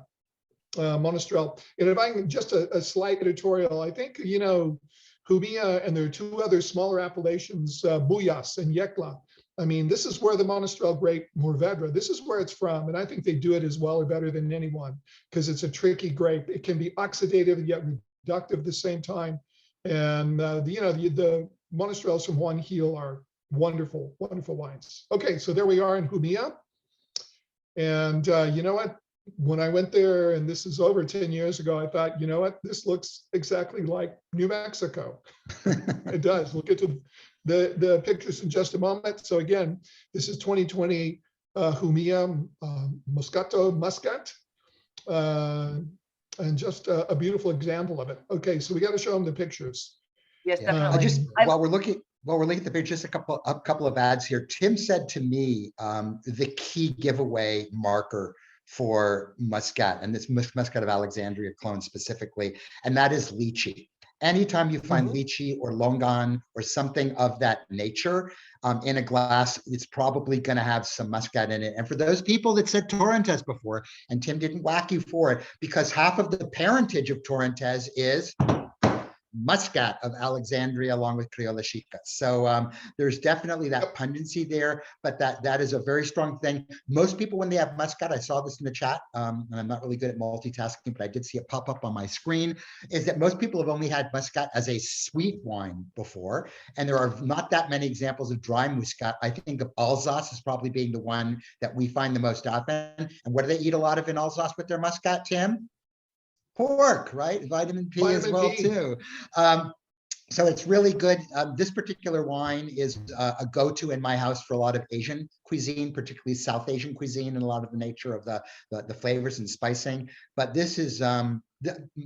Monastrell. And if I can, just a slight editorial, I think, Jumilla, and there are two other smaller appellations, Buyas and Yecla. I mean, this is where the Monastrell grape, Mourvedre, this is where it's from. And I think they do it as well or better than anyone, because it's a tricky grape. It can be oxidative yet reductive at the same time. And the Monastrells from Juan Gil are wonderful, wonderful wines. Okay, so there we are in Jumilla. And you know what? When I went there, and this is over 10 years ago, I thought, you know what? This looks exactly like New Mexico. It does. Look at the pictures in just a moment. So again, this is 2020 Jumilla Moscato Muscat. And just a beautiful example of it. Okay, so we got to show them the pictures. Yes, Yeah. definitely. While we're looking at the picture, just a couple of ads here. Tim said to me the key giveaway marker for Muscat, and this Muscat of Alexandria clone specifically, and that is lychee. Anytime you find lychee or longan or something of that nature in a glass, it's probably going to have some Muscat in it. And for those people that said Torrentes before, and Tim didn't whack you for it, because half of the parentage of Torrentes is Muscat of Alexandria along with Criolla Chica. So there's definitely that pungency there, but that is a very strong thing. Most people, when they have Muscat, I saw this in the chat, and I'm not really good at multitasking, but I did see it pop up on my screen, is that most people have only had Muscat as a sweet wine before, and there are not that many examples of dry Muscat. I think of Alsace as probably being the one that we find the most often. And what do they eat a lot of in Alsace with their Muscat, Tim? Pork, right? Vitamin P as well too. So it's really good. This particular wine is a go-to in my house for a lot of Asian cuisine, particularly South Asian cuisine, and a lot of the nature of the flavors and spicing. But this is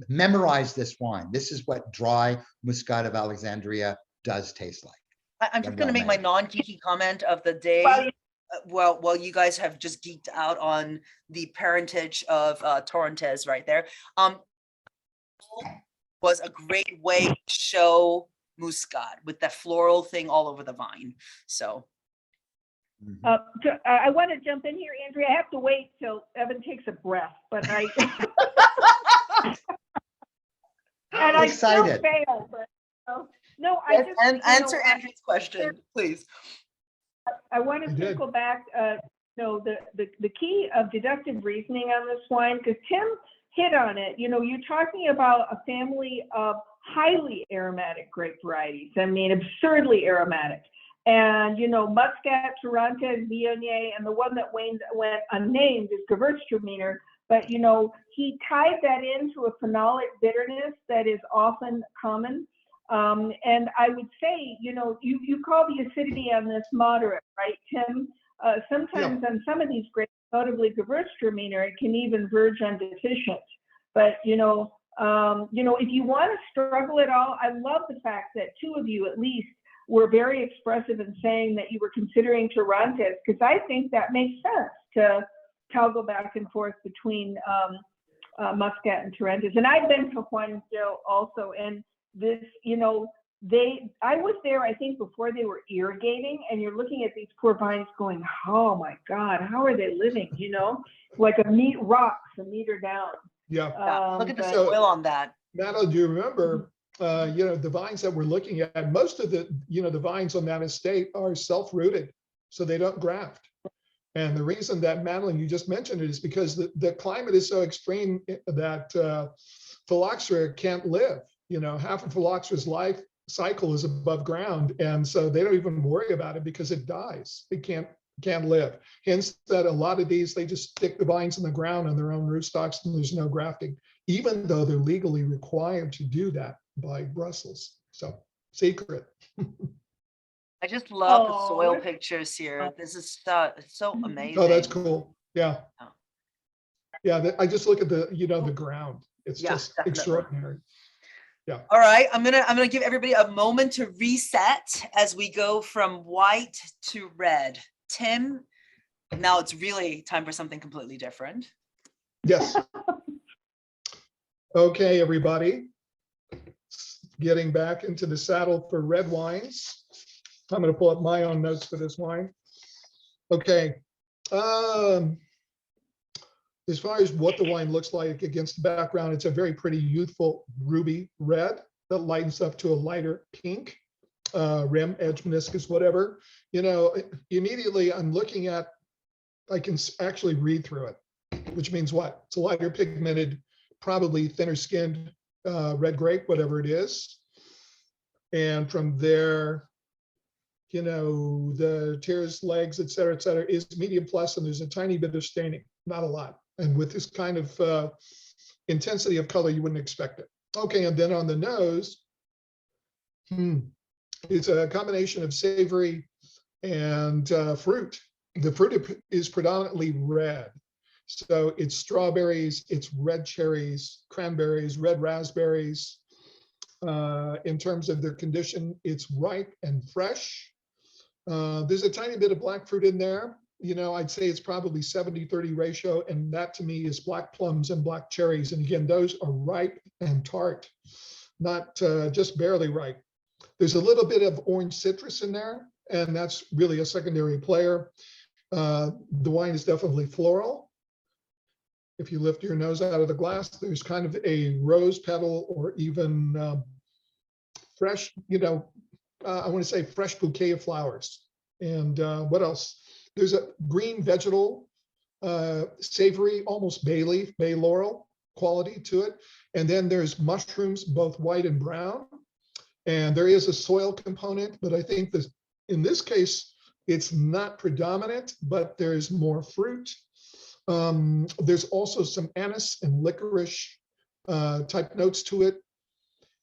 memorize this wine. This is what dry Muscat of Alexandria does taste like. I'm just going to make my non-geeky comment of the day. Well, you guys have just geeked out on the parentage of Torrentes right there. Was a great way to show Muscat with that floral thing all over the vine. So. I want to jump in here, Andrea. I have to wait till Evan takes a breath, but I and I still fail. But no, I just answer Andrew's question, please. I want to circle back. The key of deductive reasoning on this wine, because Tim hit on it. You're talking about a family of highly aromatic grape varieties. I mean, absurdly aromatic. And, Muscat, Torrentes, Viognier, and the one that went unnamed is Gewürztraminer. But, he tied that into a phenolic bitterness that is often common. And I would say, you call the acidity on this moderate, right, Tim? Sometimes on some of these grapes, notably Gewürztraminer, it can even verge on deficient. But if you want to struggle at all, I love the fact that two of you at least were very expressive in saying that you were considering Torrontés, because I think that makes sense to toggle back and forth between Muscat and Torrontés. And I've been to Juanito also, and this, you know, I was there, I think, before they were irrigating, and you're looking at these poor vines going, oh my God, how are they living? You know, like rocks a meter down. Yeah. Look at the but- soil on that. Madeline, do you remember, you know, the vines that we're looking at, most of the, you know, the vines on that estate are self-rooted, so they don't graft. And the reason that, Madeline, you just mentioned it, is because the climate is so extreme that phylloxera can't live. You know, half of phylloxera's life cycle is above ground, and so they don't even worry about it because it dies. It can't live. Hence that a lot of these, they just stick the vines in the ground on their own rootstocks, and there's no grafting, even though they're legally required to do that by Brussels. So secret. I just love the Oh, soil that's- pictures here. This is so amazing. Oh, that's cool. Yeah. Yeah. Yeah, I just look at the, you know, the ground. It's Yeah, just definitely. extraordinary. All right, I'm gonna give everybody a moment to reset as we go from white to red. Tim, now it's really time for something completely different. Yes. Okay, everybody. Getting back into the saddle for red wines. I'm going to pull up my own notes for this wine. Okay. As far as what the wine looks like against the background, it's a very pretty youthful ruby red that lightens up to a lighter pink, rim, edge, meniscus, whatever. You know, immediately I'm looking at, I can actually read through it, which means what? It's a lighter pigmented, probably thinner skinned red grape, whatever it is. And from there, you know, the tears, legs, et cetera, is medium plus, and there's a tiny bit of staining, not a lot. And with this kind of intensity of color, you wouldn't expect it. Okay, and then on the nose, it's a combination of savory and fruit. The fruit is predominantly red. So it's strawberries, it's red cherries, cranberries, red raspberries. In terms of their condition, it's ripe and fresh. There's a tiny bit of black fruit in there. You know, I'd say it's probably 70-30 ratio. And that to me is black plums and black cherries. And again, those are ripe and tart, not just barely ripe. There's a little bit of orange citrus in there, and that's really a secondary player. The wine is definitely floral. If you lift your nose out of the glass, there's kind of a rose petal or even fresh, you know, I want to say fresh bouquet of flowers. And what else? There's a green vegetal, savory, almost bay leaf, bay laurel quality to it. And then there's mushrooms, both white and brown. And there is a soil component, but I think this, in this case, it's not predominant, but there's more fruit. There's also some anise and licorice type notes to it.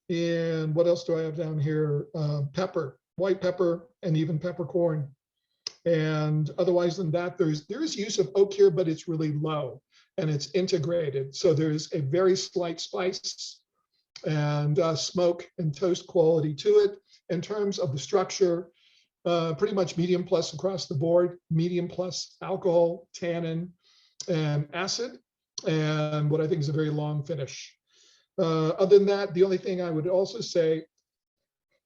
And what else do I have down here? Pepper, white pepper, and even peppercorn. And otherwise than that, there is use of oak here, but it's really low and it's integrated. So there's a very slight spice and smoke and toast quality to it. In terms of the structure, pretty much medium plus across the board, medium plus alcohol, tannin, and acid, and what I think is a very long finish. Other than that, the only thing I would also say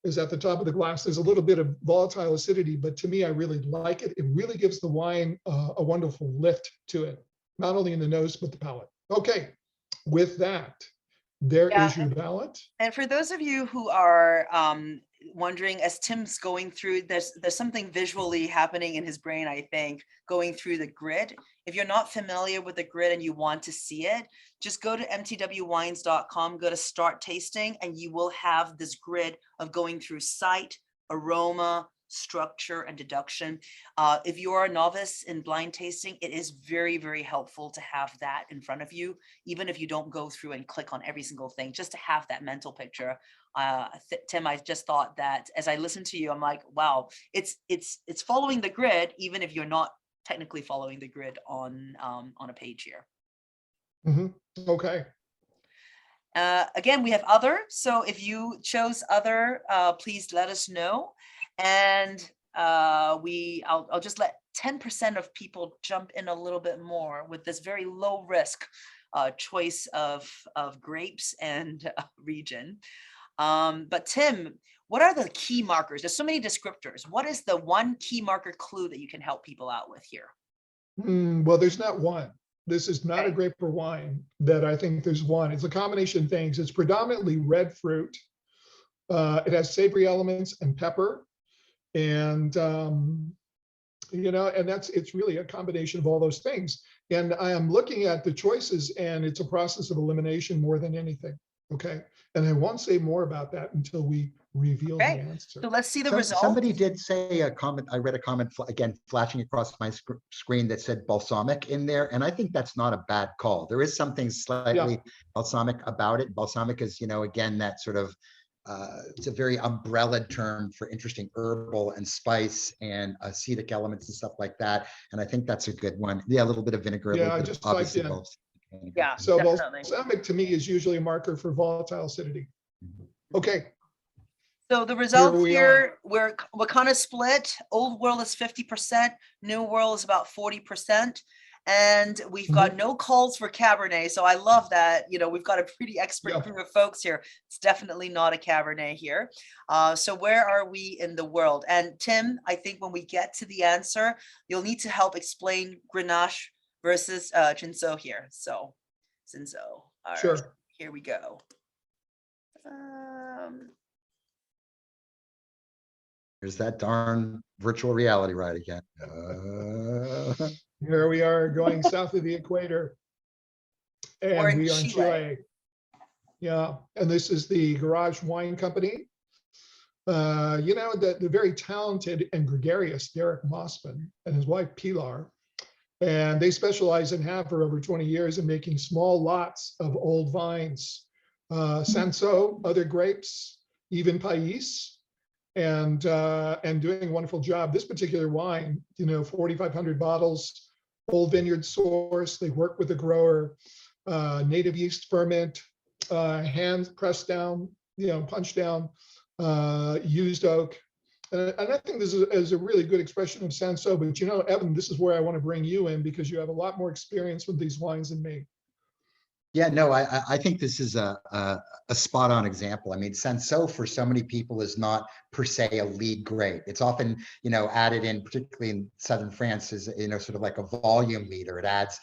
is at the top of the glass, there's a little bit of volatile acidity, but to me, I really like it. It really gives the wine a wonderful lift to it, not only in the nose, but the palate. Okay, with that, there is your palate. And for those of you who are wondering, as Tim's going through, there's something visually happening in his brain, I think, going through the grid. If you're not familiar with the grid and you want to see it, just go to mtwwines.com, go to start tasting, and you will have this grid of going through sight, aroma, structure, and deduction. If you are a novice in blind tasting, it is very, very helpful to have that in front of you, even if you don't go through and click on every single thing, just to have that mental picture. Tim, I just thought that as I listened to you, I'm like, wow, it's following the grid, even if you're not technically following the grid on a page here. Okay. Again, we have other. So if you chose other, please let us know. And I'll just let 10% of people jump in a little bit more with this very low risk choice of grapes and region. But Tim, what are the key markers? There's so many descriptors. What is the one key marker clue that you can help people out with here? Well, there's not one. This is not a Okay. grape or wine that I think there's one. It's a combination of things. It's predominantly red fruit. It has savory elements and pepper. And, and it's really a combination of all those things. And I am looking at the choices, and it's a process of elimination more than anything. Okay. And I won't say more about that until we reveal the Okay. answer. So let's see the result. Somebody did say a comment. I read a comment again flashing across my screen that said balsamic in there, and I think that's not a bad call. There is something slightly balsamic about it. Balsamic is, again, that sort of it's a very umbrella term for interesting herbal and spice and acetic elements and stuff like that. And I think that's a good one. Yeah, a little bit of vinegar. Yeah, a I little bit just of typed in. Yeah, So definitely. balsamic to me is usually a marker for volatile acidity. Okay. So the results we here, we're kind of split. Old world is 50%, new world is about 40%. And we've got no calls for Cabernet. So I love that, we've got a pretty expert group of folks here. It's definitely not a Cabernet here. So where are we in the world? And Tim, I think when we get to the answer, you'll need to help explain Grenache versus Cinsault here. So Cinsault. All Sure. right, here we go. There's that darn virtual reality ride again. Here we are going south of the equator. And we are in Chile. Yeah. And this is the Garage Wine Company. The very talented and gregarious Derek Mossman and his wife Pilar. And they specialize and have for over 20 years in making small lots of old vines, Cinsault, other grapes, even Pais, and doing a wonderful job. This particular wine, 4,500 bottles, old vineyard source. They work with the grower, native yeast ferment, hand pressed down, punched down, used oak. And I think this is a really good expression of Cinsault. But Evan, this is where I want to bring you in because you have a lot more experience with these wines than me. Yeah, no, I think this is a spot on example. I mean, Cinsault for so many people is not per se a lead grape. It's often, added in, particularly in southern France, is sort of like a volume leader. It adds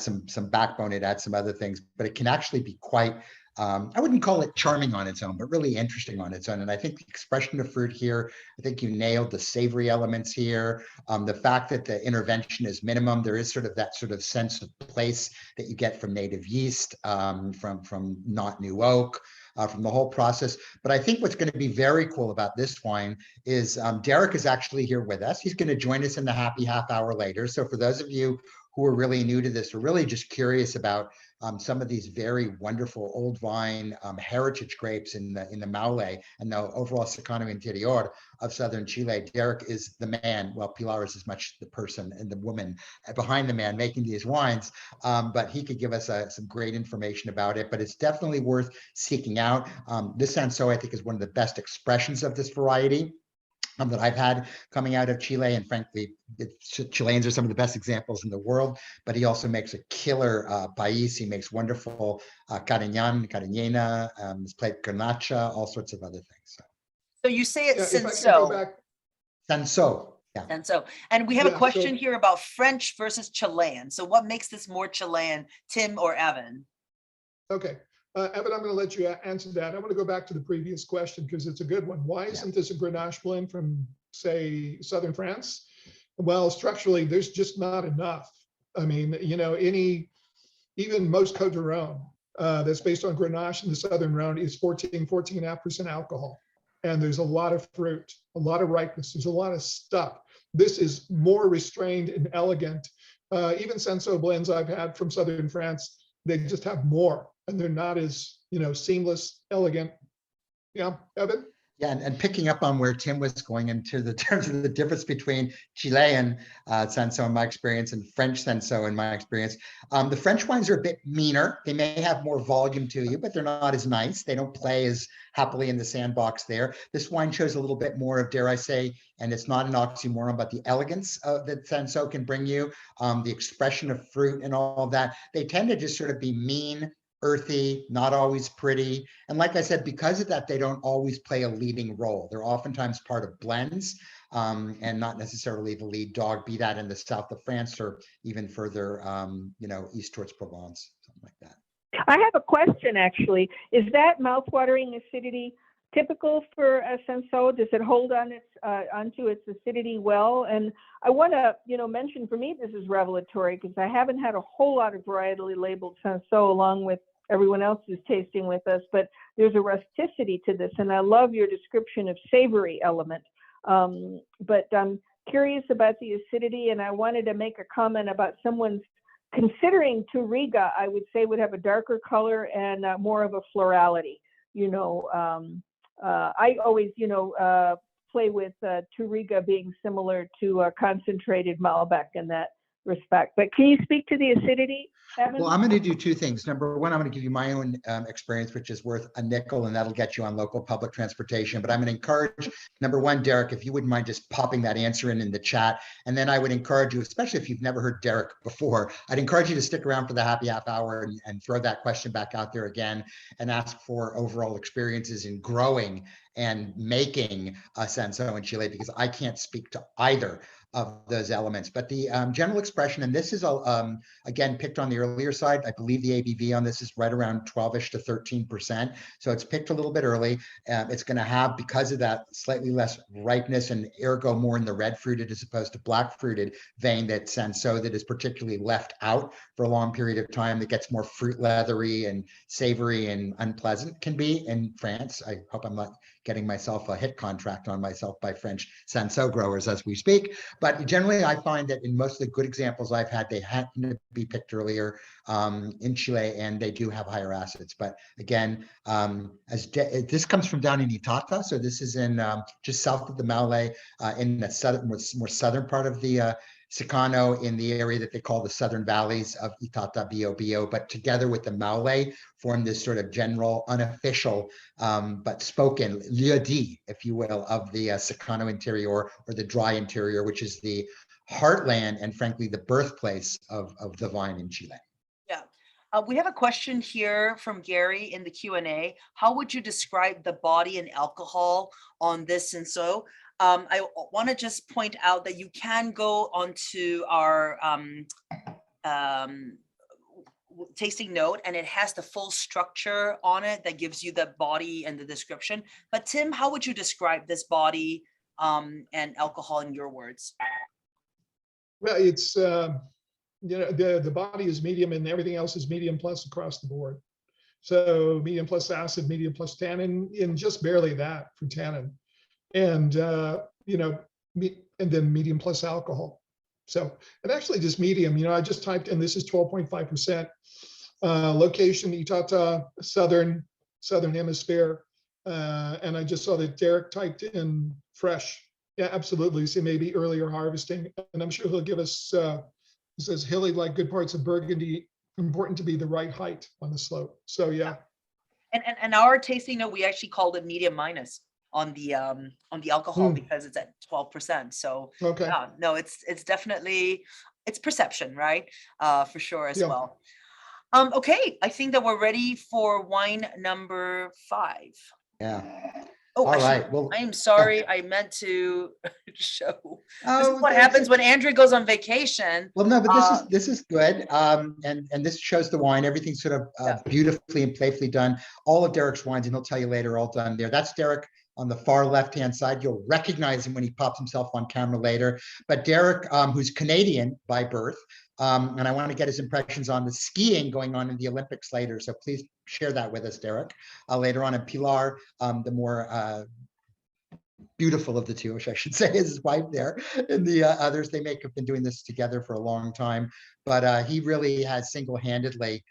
some backbone. It adds some other things, but it can actually be quite. I wouldn't call it charming on its own, but really interesting on its own. And I think the expression of fruit here, I think you nailed the savory elements here. The fact that the intervention is minimum, there is sort of that sort of sense of place that you get from native yeast, from not new oak, from the whole process. But I think what's going to be very cool about this wine is Derek is actually here with us. He's going to join us in the happy half hour later. So for those of you who are really new to this, or really just curious about some of these very wonderful old vine heritage grapes in the Maule and the overall Secano Interior of southern Chile, Derek is the man. Well, Pilar is as much the person and the woman behind the man making these wines, but he could give us some great information about it. But it's definitely worth seeking out. This Cinsault, I think, is one of the best expressions of this variety that I've had coming out of Chile. And frankly, Chileans are some of the best examples in the world, but he also makes a killer Pais. He makes wonderful Cariñena, he's played Garnacha, all sorts of other things. So you say it's Cinsault. Cinsault. Yeah. And we have a question here about French versus Chilean. So what makes this more Chilean, Tim or Evan? Okay. Evan, I'm going to let you answer that. I want to go back to the previous question because it's a good one. Why isn't this a Grenache blend from, say, southern France? Well, structurally, there's just not enough. I mean, even most Côte du Rhône that's based on Grenache in the southern Rhone is 14.5% alcohol. And there's a lot of fruit, a lot of ripeness. There's a lot of stuff. This is more restrained and elegant. Even Cinsault blends I've had from southern France, they just have more. And they're not as, seamless, elegant. Yeah, Evan? Yeah, and picking up on where Tim was going into the terms of the difference between Chilean Senso in my experience and French Senso in my experience. The French wines are a bit meaner. They may have more volume to you, but they're not as nice. They don't play as happily in the sandbox there. This wine shows a little bit more of, dare I say, and it's not an oxymoron, but the elegance that Senso can bring you, the expression of fruit and all of that. They tend to just sort of be mean, earthy, not always pretty. And like I said, because of that, they don't always play a leading role. They're oftentimes part of blends and not necessarily the lead dog, be that in the south of France or even further, east towards Provence, something like that. I have a question, actually. Is that mouthwatering acidity typical for a Senso? Does it hold on onto its acidity well? And I want to, mention, for me, this is revelatory because I haven't had a whole lot of varietally labeled Senso along with everyone else who's tasting with us, but there's a rusticity to this. And I love your description of savory element. But I'm curious about the acidity, and I wanted to make a comment about someone's considering Touriga, I would say would have a darker color and more of a florality. I always, play with Touriga being similar to concentrated Malbec in that respect. But can you speak to the acidity, Evan? Well, I'm going to do two things. Number one, I'm going to give you my own experience, which is worth a nickel, and that'll get you on local public transportation. But I'm going to encourage, number one, Derek, if you wouldn't mind just popping that answer in the chat. And then I would encourage you, especially if you've never heard Derek before, I'd encourage you to stick around for the happy half hour and throw that question back out there again and ask for overall experiences in growing and making a Senso in Chile, because I can't speak to either of those elements. But the general expression, and this is again picked on the earlier side, I believe the ABV on this is right around 12ish to 13%. So it's picked a little bit early. It's going to have, because of that, slightly less ripeness and ergo more in the red fruited as opposed to black fruited vein that Senso that is particularly left out for a long period of time, that gets more fruit leathery and savory and unpleasant can be in France. I hope I'm not getting myself a hit contract on myself by French Senso growers as we speak. But generally, I find that in most of the good examples I've had, they happen to be picked earlier in Chile, and they do have higher acids. But again, this comes from down in Itata, so this is in just south of the Maule, in the more southern part of the Sicano, in the area that they call the southern valleys of Itata, Bio, but together with the Maule form this sort of general, unofficial, but spoken lieu dit, if you will, of the Sicano interior or the dry interior, which is the heartland and frankly the birthplace of the vine in Chile. Yeah. We have a question here from Gary in the Q&A. How would you describe the body and alcohol on this Senso? I want to just point out that you can go onto our tasting note, and it has the full structure on it that gives you the body and the description. But Tim, how would you describe this body and alcohol in your words? Well, it's the body is medium and everything else is medium plus across the board. So medium plus acid, medium plus tannin, and just barely that for tannin. And and then medium plus alcohol. So, and actually just medium, I just typed in, this is 12.5%, location Itata, southern hemisphere, and I just saw that Derek typed in fresh. Yeah, absolutely. So maybe earlier harvesting, and I'm sure he'll give us. He says hilly, like good parts of Burgundy, important to be the right height on the slope. So yeah. And our tasting note, we actually called it medium minus on the alcohol because it's at 12%. So okay. yeah, no, it's definitely, it's perception, right? For sure as well. Okay, I think that we're ready for wine number 5. Yeah. Oh, all actually, right. Well, I'm sorry. I meant to show. This is Oh, what happens when Andrew goes on vacation. well, no, but this is good. And this shows the wine. Everything's sort of beautifully and playfully done. All of Derek's wines, and he'll tell you later, all done there. That's Derek on the far left-hand side. You'll recognize him when he pops himself on camera later. But Derek, who's Canadian by birth, and I want to get his impressions on the skiing going on in the Olympics later. So please share that with us, Derek, later on. And Pilar, the more beautiful of the two, which I should say, is his wife there. And the others, they may have been doing this together for a long time. But he really has single-handedly,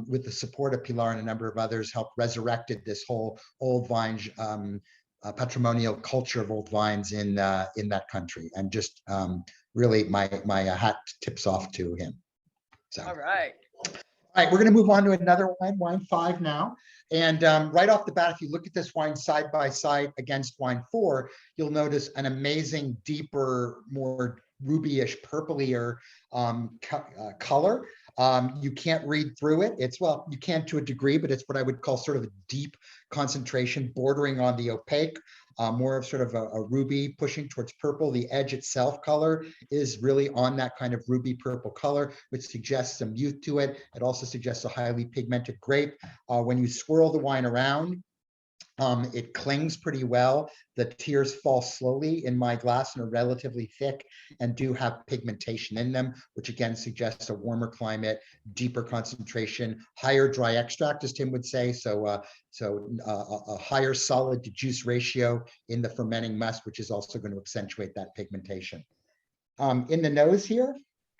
with the support of Pilar and a number of others, helped resurrected this whole old vine patrimonial culture of old wines in that country, and just really my hat tips off to him. So. All right. All right, we're going to move on to another wine, wine 5 now. And right off the bat, if you look at this wine side by side against wine 4, you'll notice an amazing, deeper, more rubyish, purplier color. You can't read through it. It's, well, you can to a degree, but it's what I would call sort of a deep concentration bordering on the opaque. More of sort of a ruby pushing towards purple. The edge itself color is really on that kind of ruby purple color, which suggests some youth to it. It also suggests a highly pigmented grape. When you swirl the wine around, it clings pretty well. The tears fall slowly in my glass and are relatively thick and do have pigmentation in them, which again suggests a warmer climate, deeper concentration, higher dry extract, as Tim would say. So, a higher solid to juice ratio in the fermenting must, which is also going to accentuate that pigmentation. In the nose here,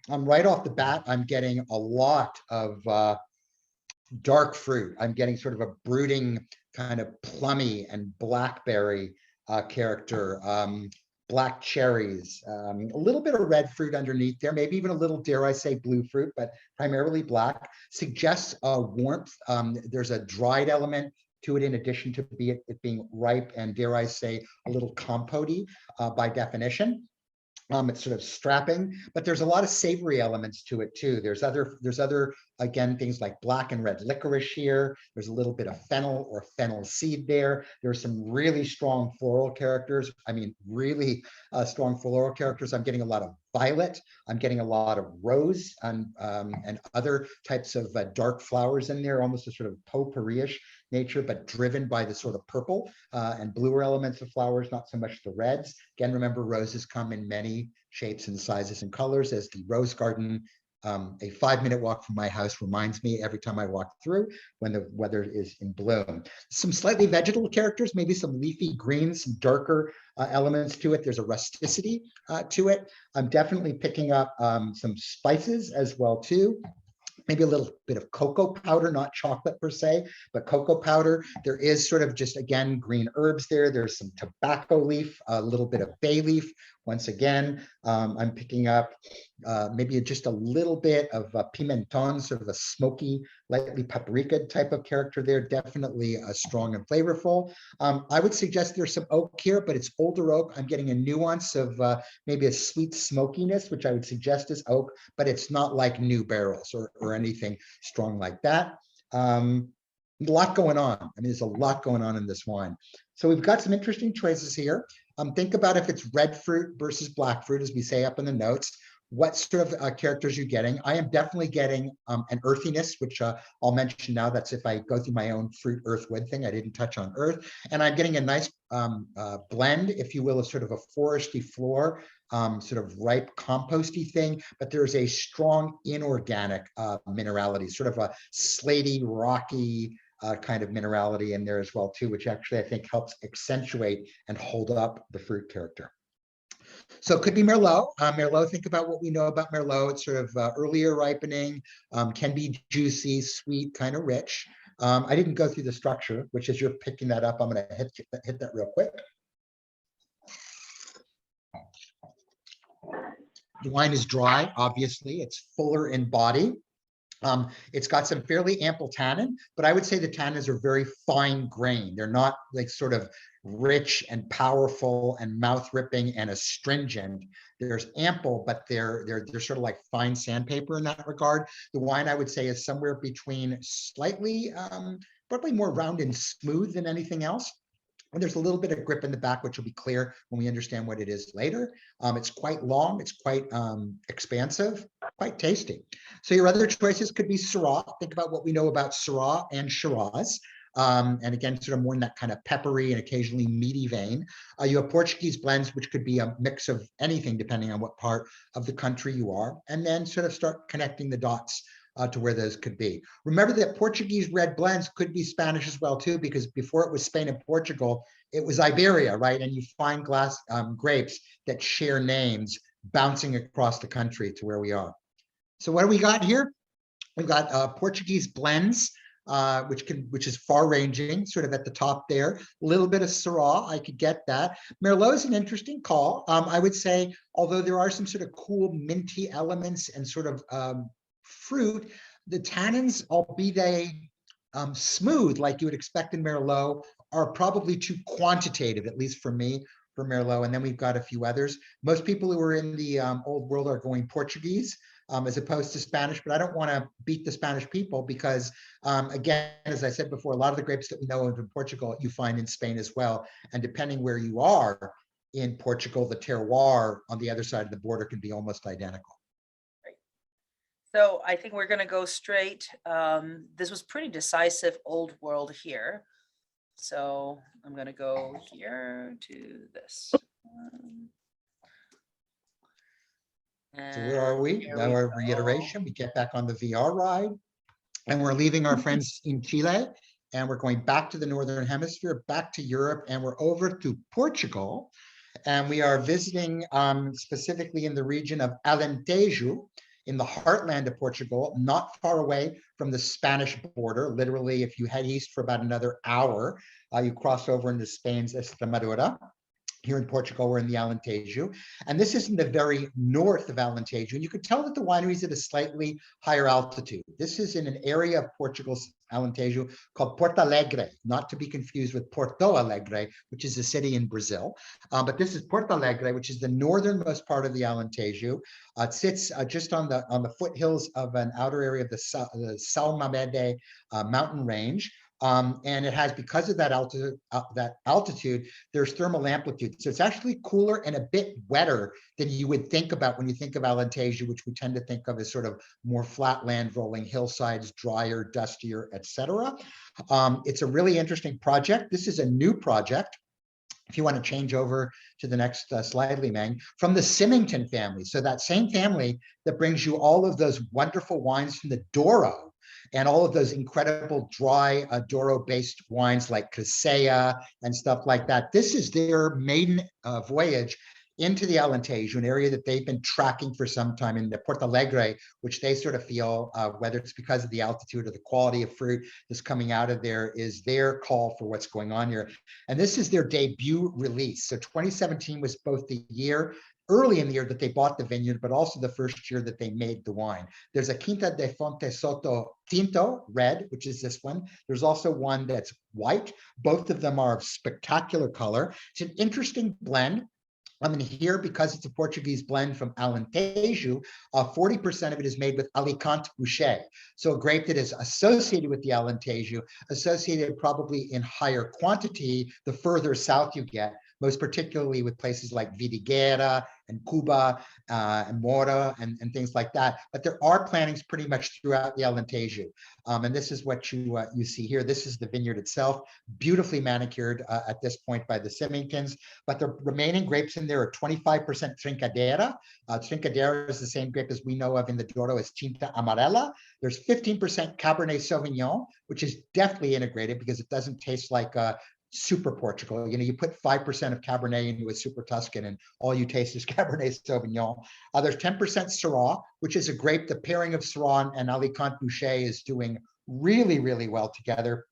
right off the bat, I'm getting a lot of dark fruit. I'm getting sort of a brooding kind of plummy and blackberry character, black cherries, a little bit of red fruit underneath there, maybe even a little, dare I say, blue fruit, but primarily black. Suggests a warmth. There's a dried element to it in addition to it being ripe and, dare I say, a little compote-y by definition. It's sort of strapping, but there's a lot of savory elements to it too. There's other again, things like black and red licorice here. There's a little bit of fennel or fennel seed there. There's some really strong floral characters. I mean, really strong floral characters. I'm getting a lot of violet. I'm getting a lot of rose and other types of dark flowers in there, almost a sort of potpourri-ish nature, but driven by the sort of purple and bluer elements of flowers, not so much the reds. Again, remember, roses come in many shapes and sizes and colors, as the rose garden, a 5-minute walk from my house, reminds me every time I walk through when the weather is in bloom. Some slightly vegetal characters, maybe some leafy greens, some darker elements to it. There's a rusticity to it. I'm definitely picking up some spices as well too. Maybe a little bit of cocoa powder, not chocolate per se, but cocoa powder. There is sort of just, again, green herbs there. There's some tobacco leaf, a little bit of bay leaf. Once again, I'm picking up maybe just a little bit of pimenton, sort of a smoky, lightly paprika type of character there. Definitely strong and flavorful. I would suggest there's some oak here, but it's older oak. I'm getting a nuance of maybe a sweet smokiness, which I would suggest is oak, but it's not like new barrels or anything strong like that. A lot going on. I mean, there's a lot going on in this wine. So we've got some interesting choices here. Think about if it's red fruit versus black fruit, as we say up in the notes. What sort of characters you're getting. I am definitely getting an earthiness, which I'll mention now. That's if I go through my own fruit earth wood thing. I didn't touch on earth. And I'm getting a nice blend, if you will, of sort of a foresty floor, sort of ripe composty thing. But there's a strong inorganic minerality, sort of a slaty, rocky, kind of minerality in there as well too, which actually I think helps accentuate and hold up the fruit character. So it could be Merlot. Merlot, think about what we know about Merlot. It's sort of earlier ripening, can be juicy, sweet, kind of rich. I didn't go through the structure, which as you're picking that up, I'm going to hit that real quick. The wine is dry, obviously. It's fuller in body. It's got some fairly ample tannin, but I would say the tannins are very fine grained. They're not like sort of rich and powerful and mouth ripping and astringent. There's ample, but they're sort of like fine sandpaper in that regard. The wine, I would say, is somewhere between slightly, probably more round and smooth than anything else. And there's a little bit of grip in the back, which will be clear when we understand what it is later. It's quite long, it's quite expansive, quite tasty. So your other choices could be Syrah. Think about what we know about Syrah and Shiraz. And again, sort of more in that kind of peppery and occasionally meaty vein. You have Portuguese blends, which could be a mix of anything depending on what part of the country you are, and then sort of start connecting the dots to where those could be. Remember that Portuguese red blends could be Spanish as well too, because before it was Spain and Portugal, it was Iberia, right? And you find grapes that share names bouncing across the country to where we are. So what do we got here? We've got Portuguese blends. which is far ranging, sort of at the top there. A little bit of Syrah, I could get that. Merlot is an interesting call. I would say, although there are some sort of cool minty elements and sort of fruit, the tannins, albeit they smooth like you would expect in Merlot, are probably too quantitative, at least for me, for Merlot. And then we've got a few others. Most people who are in the old world are going Portuguese as opposed to Spanish, but I don't want to beat the Spanish people because, again, as I said before, a lot of the grapes that we know of in Portugal, you find in Spain as well. And depending where you are in Portugal, the terroir on the other side of the border can be almost identical. So I think we're going to go straight. This was pretty decisive old world here. So I'm going to go here to this. So where are we? Now our reiteration, we get back on the VR ride and we're leaving our friends in Chile and we're going back to the Northern Hemisphere, back to Europe, and we're over to Portugal. And we are visiting specifically in the region of Alentejo, in the heartland of Portugal, not far away from the Spanish border. Literally, if you head east for about another hour, you cross over into Spain's Extremadura. Here in Portugal, we're in the Alentejo. And this is in the very north of Alentejo. And you could tell that the winery is at a slightly higher altitude. This is in an area of Portugal's Alentejo called Porto Alegre, not to be confused with Porto Alegre, which is a city in Brazil. But this is Porto Alegre, which is the northernmost part of the Alentejo. It sits just on the foothills of an outer area of the São Mamede mountain range. And it has, because of that altitude, there's thermal amplitude. So it's actually cooler and a bit wetter than you would think about when you think of Alentejo, which we tend to think of as sort of more flat land, rolling hillsides, drier, dustier, etc. It's a really interesting project. This is a new project. If you want to change over to the next slide, Lee Meng, from the Symington family. So that same family that brings you all of those wonderful wines from the Douro, and all of those incredible dry Douro-based wines like Crescea and stuff like that. This is their maiden voyage into the Alentejo, an area that they've been tracking for some time in the Porto Alegre, which they sort of feel, whether it's because of the altitude or the quality of fruit that's coming out of there, is their call for what's going on here. And this is their debut release. So 2017 was both the year early in the year that they bought the vineyard, but also the first year that they made the wine. There's a Quinta de Fonte Soto Tinto, red, which is this one. There's also one that's white. Both of them are of spectacular color. It's an interesting blend. I mean, here, because it's a Portuguese blend from Alentejo, 40% of it is made with Alicante Bouschet. So a grape that is associated with the Alentejo, associated probably in higher quantity the further south you get, most particularly with places like Vidigueira and Cuba and Mora and things like that. But there are plantings pretty much throughout the Alentejo. And this is what you see here. This is the vineyard itself, beautifully manicured at this point by the Symingtons. But the remaining grapes in there are 25% Trincadeira. Trincadeira is the same grape as we know of in the Douro as Tinta Amarela. There's 15% Cabernet Sauvignon, which is definitely integrated because it doesn't taste like super Portugal. You know, you put 5% of Cabernet into a super Tuscan and all you taste is Cabernet Sauvignon. There's 10% Syrah, which is a grape. The pairing of Syrah and Alicante Bouschet is doing really, really well together.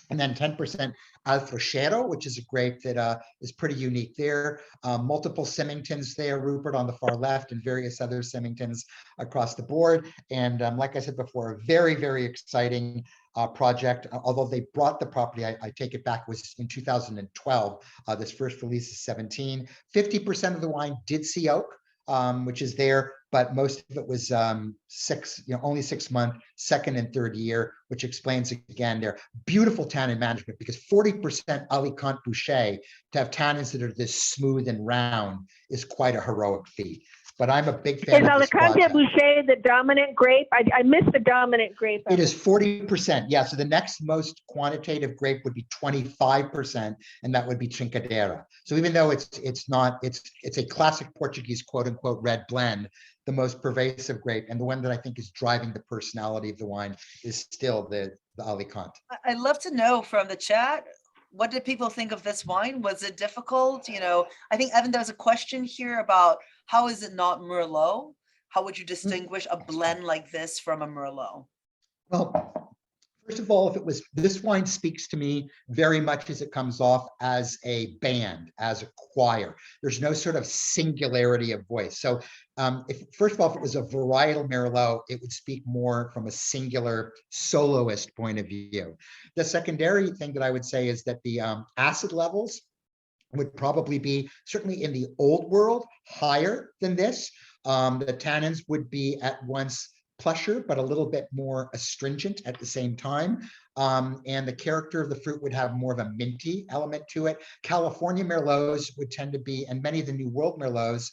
And then 10% Alfrochero, which is a grape that is pretty unique there. Multiple Symingtons there, Rupert on the far left, and various other Symingtons across the board. And like I said before, a very, very exciting project. Although they brought the property, I take it back, was in 2012. This first release is 17. 50% of the wine did see oak, which is there, but most of it was only 6 month, second and third year, which explains again their beautiful tannin management, because 40% Alicante Bouschet, to have tannins that are this smooth and round, is quite a heroic feat. But I'm a big fan of this project. Is Alicante Bouschet the dominant grape? I missed the dominant grape. It is 40%. Yeah, so the next most quantitative grape would be 25%, and that would be Trincadeira. So even though it's a classic Portuguese quote unquote red blend, the most pervasive grape and the one that I think is driving the personality of the wine is still the Alicante. I'd love to know from the chat, what did people think of this wine? Was it difficult? You know, I think, Evan, there's a question here about how is it not Merlot? How would you distinguish a blend like this from a Merlot? Well, First of all, this wine speaks to me very much as it comes off as a band, as a choir. There's no sort of singularity of voice. So first of all, if it was a varietal Merlot, it would speak more from a singular soloist point of view. The secondary thing that I would say is that the acid levels would probably be, certainly in the old world, higher than this. The tannins would be at once plusher, but a little bit more astringent at the same time. And the character of the fruit would have more of a minty element to it. California Merlots would tend to be, and many of the New World Merlots,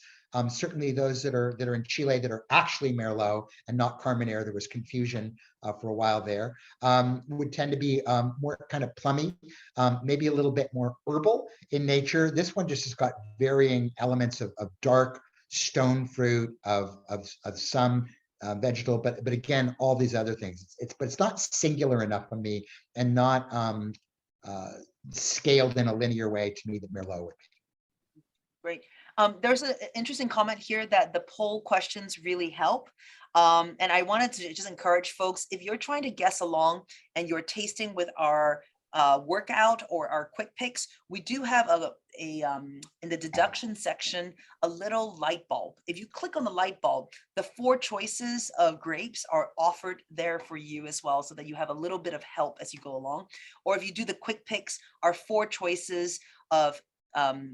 certainly those that are in Chile that are actually Merlot and not Carmenere, there was confusion for a while there, would tend to be more kind of plummy, maybe a little bit more herbal in nature. This one just has got varying elements of dark stone fruit, of some vegetable, but again, all these other things. But it's not singular enough for me, and not scaled in a linear way to me that Merlot would be. Great. There's an interesting comment here that the poll questions really help. And I wanted to just encourage folks, if you're trying to guess along and you're tasting with our workout or our quick picks, we do have in the deduction section, a little light bulb. If you click on the light bulb, the 4 choices of grapes are offered there for you as well, so that you have a little bit of help as you go along. Or if you do the quick picks, our 4 choices of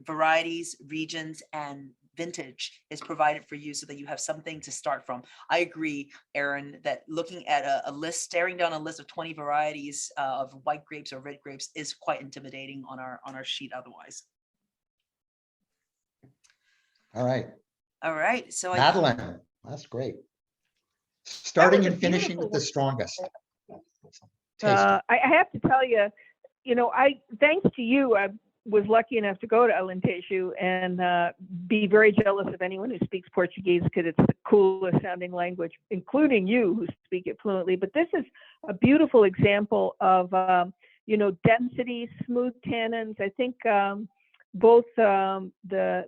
varieties, regions, and vintage is provided for you, so that you have something to start from. I agree, Aaron, that looking at a list, staring down a list of 20 varieties of white grapes or red grapes is quite intimidating on our sheet otherwise. All right. All right. So Madeline, that's great. Starting and finishing with the strongest. I have to tell you, thanks to you, I was lucky enough to go to Alentejo and be very jealous of anyone who speaks Portuguese, because it's the coolest sounding language, including you who speak it fluently. But this is a beautiful example of, density, smooth tannins. I think both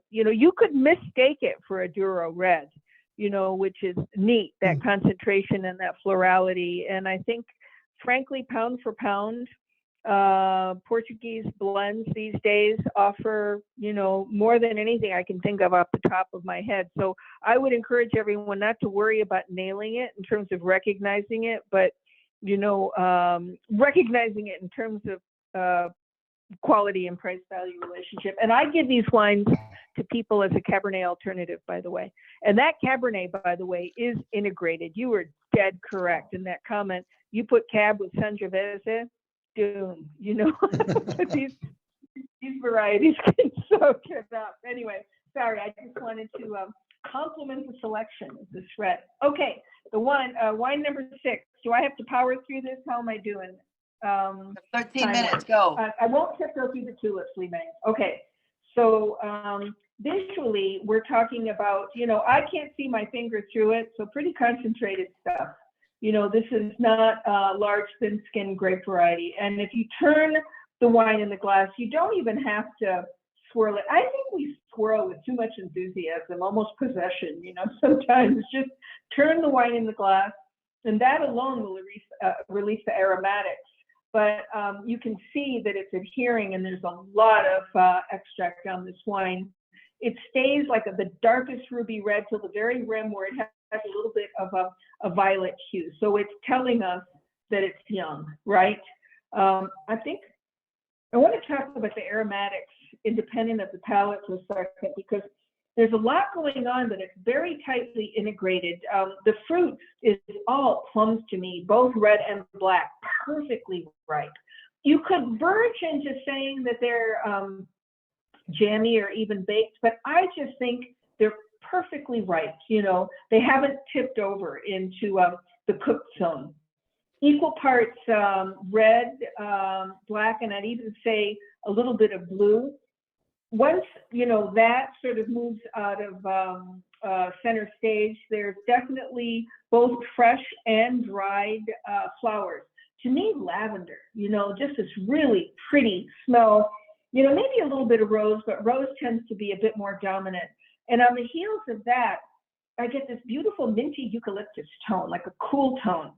you could mistake it for a Douro red, which is neat, that concentration and that florality. And I think, frankly, pound for pound, Portuguese blends these days offer, more than anything I can think of off the top of my head. So I would encourage everyone not to worry about nailing it in terms of recognizing it, but, recognizing it in terms of quality and price value relationship. And I give these wines to people as a Cabernet alternative, by the way. And that Cabernet, by the way, is integrated. You were dead correct in that comment. You put Cab with Sangiovese, doom, these varieties can soak it up. Anyway, sorry, I just wanted to compliment the selection of this red. Okay, the wine number 6. Do I have to power through this? How am I doing? 13 minutes, go. I won't tiptoe through the tulips, Lee May. Okay, so visually, we're talking about, I can't see my finger through it, so pretty concentrated stuff. This is not large, thin-skinned grape variety. And if you turn the wine in the glass, you don't even have to swirl it. I think we swirl with too much enthusiasm, almost possession, sometimes. Just turn the wine in the glass, and that alone will release the aromatics. But you can see that it's adhering, and there's a lot of extract on this wine. It stays like the darkest ruby red till the very rim, where it has a little bit of a violet hue. So it's telling us that it's young, right? I think I want to talk about the aromatics independent of the palate for a second, because there's a lot going on, but it's very tightly integrated. The fruit is all plums to me, both red and black, perfectly ripe. You could verge into saying that they're jammy or even baked, but I just think they're perfectly ripe. They haven't tipped over into the cooked zone. Equal parts red, black, and I'd even say a little bit of blue. Once that sort of moves out of center stage, there's definitely both fresh and dried flowers. To me, lavender, just this really pretty smell. Maybe a little bit of rose, but rose tends to be a bit more dominant. And on the heels of that, I get this beautiful minty eucalyptus tone, like a cool tone.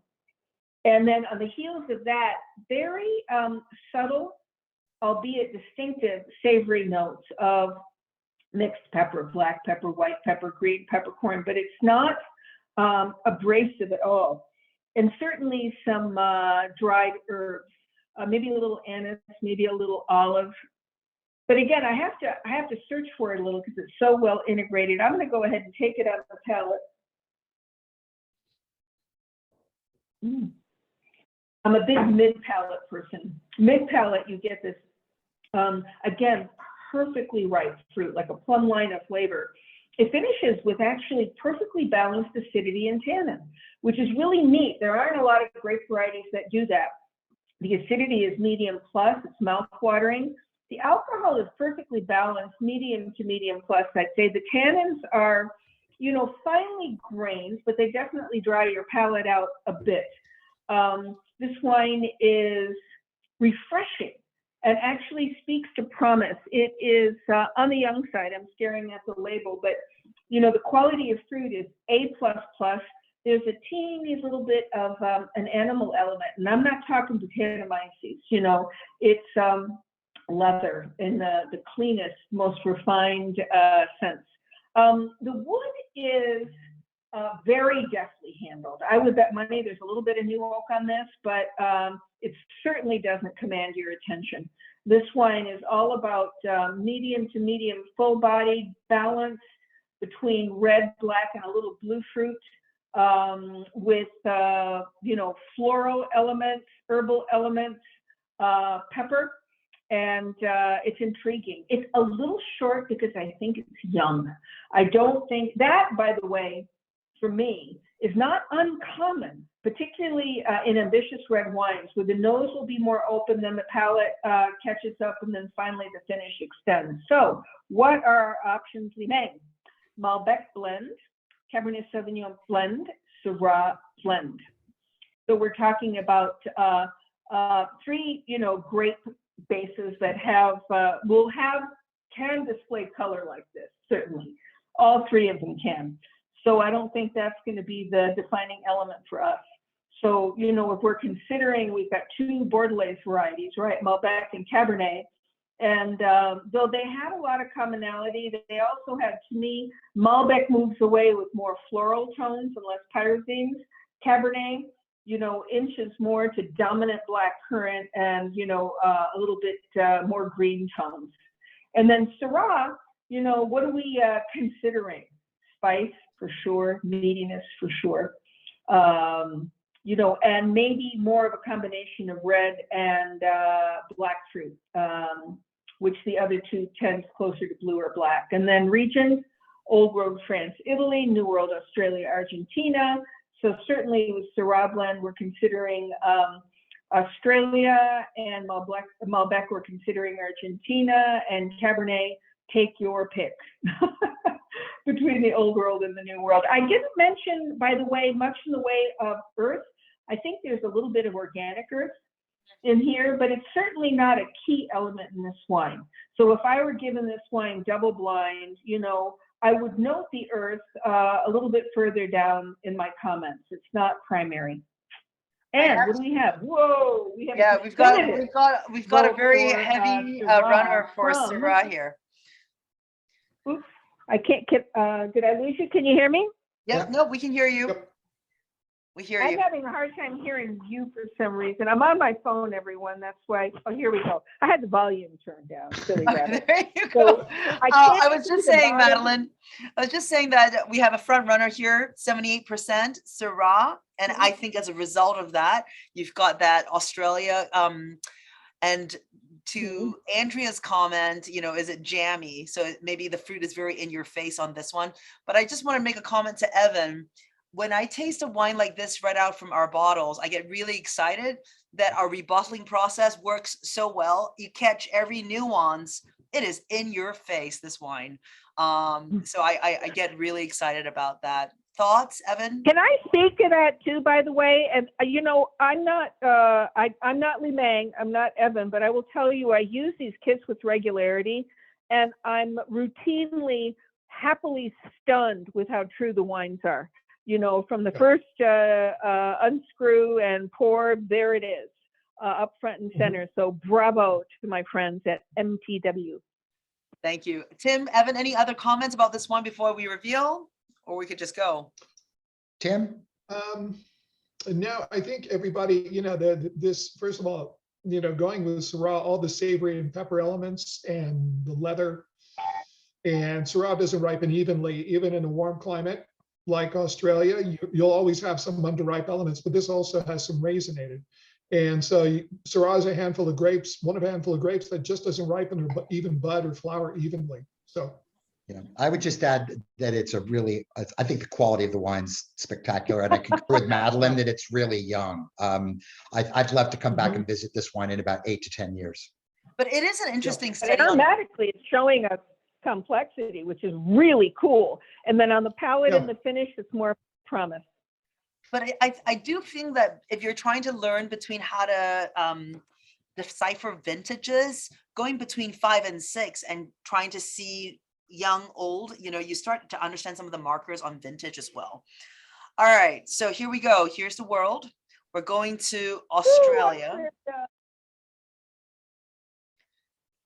And then on the heels of that, very subtle, albeit distinctive, savory notes of mixed pepper, black pepper, white pepper, green peppercorn, but it's not abrasive at all. And certainly some dried herbs, maybe a little anise, maybe a little olive. But again, I have to search for it a little because it's so well integrated. I'm going to go ahead and take it out of the palette. I'm a big mid-palate person. Mid-palate, you get this, again, perfectly ripe fruit, like a plum line of flavor. It finishes with actually perfectly balanced acidity and tannin, which is really neat. There aren't a lot of grape varieties that do that. The acidity is medium plus, it's mouth-watering. The alcohol is perfectly balanced, medium to medium plus, I'd say. The tannins are, you know, finely grained, but they definitely dry your palate out a bit. This wine is refreshing and actually speaks to promise. It is on the young side. I'm staring at the label, but you know, the quality of fruit is A++. There's a teeny little bit of an animal element, and I'm not talking Brettanomyces. You know, it's leather in the cleanest, most refined sense. The wood is very deftly handled. I would bet money there's a little bit of new oak on this, but it certainly doesn't command your attention. This wine is all about medium to medium, full-bodied balance between red, black, and a little blue fruit, with you know, floral elements, herbal elements, pepper, and it's intriguing. It's a little short because I think it's young. I don't think that, by the way, for me, is not uncommon, particularly in ambitious red wines, where the nose will be more open, then the palate catches up, and then finally the finish extends. So what are our options remain? Malbec blend, Cabernet Sauvignon blend, Syrah blend. So we're talking about three, you know, grape bases that have, can display color like this, certainly. All three of them can. So I don't think that's going to be the defining element for us. So, you know, if we're considering, we've got two Bordelais varieties, right? Malbec and Cabernet. And though they had a lot of commonality, they also had, to me, Malbec moves away with more floral tones and less pyrazines. Cabernet, you know, inches more to dominant black currant and, you know, a little bit more green tones. And then Syrah, you know, what are we considering? Spice, for sure, meatiness, for sure. You know, and maybe more of a combination of red and black fruit, which the other two tends closer to blue or black. And then regions, Old World, France, Italy, New World, Australia, Argentina. So certainly with Syrah blend, we're considering Australia, and Malbec, we're considering Argentina, and Cabernet, take your pick between the Old World and the New World. I didn't mention, by the way, much in the way of earth. I think there's a little bit of organic earth in here, but it's certainly not a key element in this wine. So if I were given this wine double blind, you know, I would note the earth a little bit further down in my comments. It's not primary. And what do we have? Whoa, we have, yeah, we've got a very heavy runner for Syrah here. Oops, I can't get, did I lose you? Can you hear me? Yep, no, we can hear you. Yep. We hear I'm you. having a hard time hearing you for some reason. I'm on my phone, everyone. That's why. Oh, here we go. I had the volume turned down. Silly rabbit. There you go. So, I was just saying, Madeline, I was just saying that we have a front runner here, 78% Syrah. And I think as a result of that, you've got that Australia. And to Andrea's comment, you know, is it jammy? So maybe the fruit is very in your face on this one. But I just want to make a comment to Evan. When I taste a wine like this right out from our bottles, I get really excited that our rebottling process works so well. You catch every nuance. It is in your face, this wine. So I get really excited about that. Thoughts, Evan? Can I speak to that too, by the way? And you know, I'm not Li Meng, I'm not Evan, but I will tell you, I use these kits with regularity, and I'm routinely, happily stunned with how true the wines are. You know, from the first unscrew and pour, there it is, up front and center. So bravo to my friends at MTW. Thank you. Tim, Evan, any other comments about this one before we reveal, or we could just go? Tim? No, I think everybody, you know, this, first of all, you know, going with Syrah, all the savory and pepper elements and the leather, and Syrah doesn't ripen evenly, even in a warm climate like Australia. You'll always have some underripe elements, but this also has some raisinated. And so Syrah is a handful of grapes, one of a handful of grapes that just doesn't ripen or even bud or flower evenly. So Yeah, I would just add that it's a really, I think the quality of the wine's spectacular, and I concur with Madeline that it's really young. I'd love to come back and visit this wine in about 8 to 10 years. But it is an interesting And study. aromatically, it's showing us complexity, which is really cool. And then on the palate and the finish, it's more promise. But I do think that if you're trying to learn between how to decipher vintages, going between 5 and 6 and trying to see young, old, you know, you start to understand some of the markers on vintage as well. All right, so here we go. Here's the world. We're going to Australia.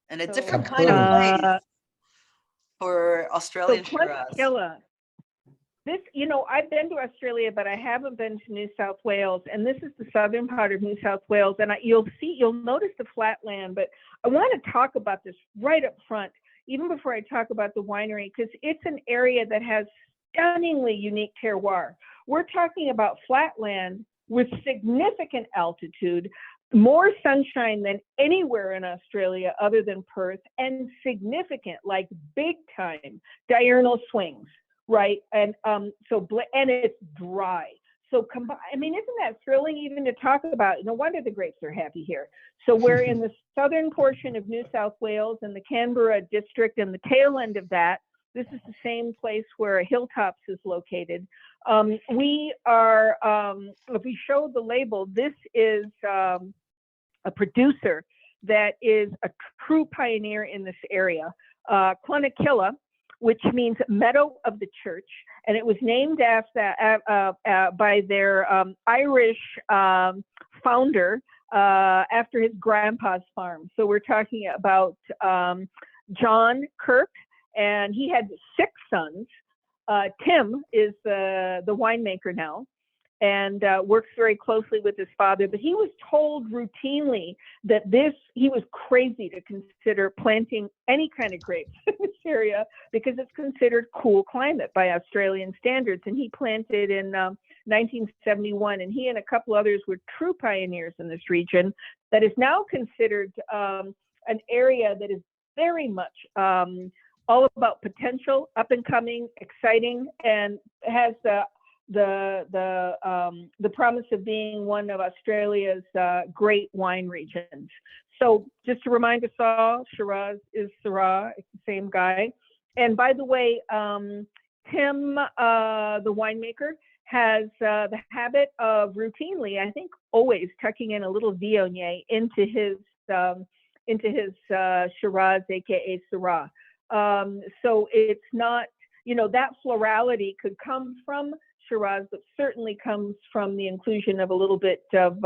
And a different kind of place for Australian Shiraz. This, you know, I've been to Australia, but I haven't been to New South Wales, and this is the southern part of New South Wales. And you'll notice the flatland, but I want to talk about this right up front, even before I talk about the winery, because it's an area that has stunningly unique terroir. We're talking about flatland with significant altitude, more sunshine than anywhere in Australia other than Perth, and significant, like big time, diurnal swings. Right, and and it's dry. So I mean, isn't that thrilling even to talk about? No wonder the grapes are happy here. So we're in the southern portion of New South Wales in the Canberra district, and the tail end of that. This is the same place where Hilltops is located. We are, if we show the label, this is a producer that is a true pioneer in this area. Clonakilla, which means meadow of the church, and it was named after by their Irish founder after his grandpa's farm. So we're talking about John Kirk, and he had 6 sons. Tim is the winemaker now, and works very closely with his father, but he was told routinely that he was crazy to consider planting any kind of grapes in this area because it's considered cool climate by Australian standards. And he planted in 1971, and he and a couple others were true pioneers in this region that is now considered an area that is very much all about potential, up and coming, exciting, and has the promise of being one of Australia's great wine regions. So just to remind us all, Shiraz is Syrah, it's the same guy. And by the way, Tim, the winemaker, has the habit of routinely, I think always, tucking in a little Viognier into his Shiraz, aka Syrah. So it's not, you know, that florality could come from Shiraz, but certainly comes from the inclusion of a little bit of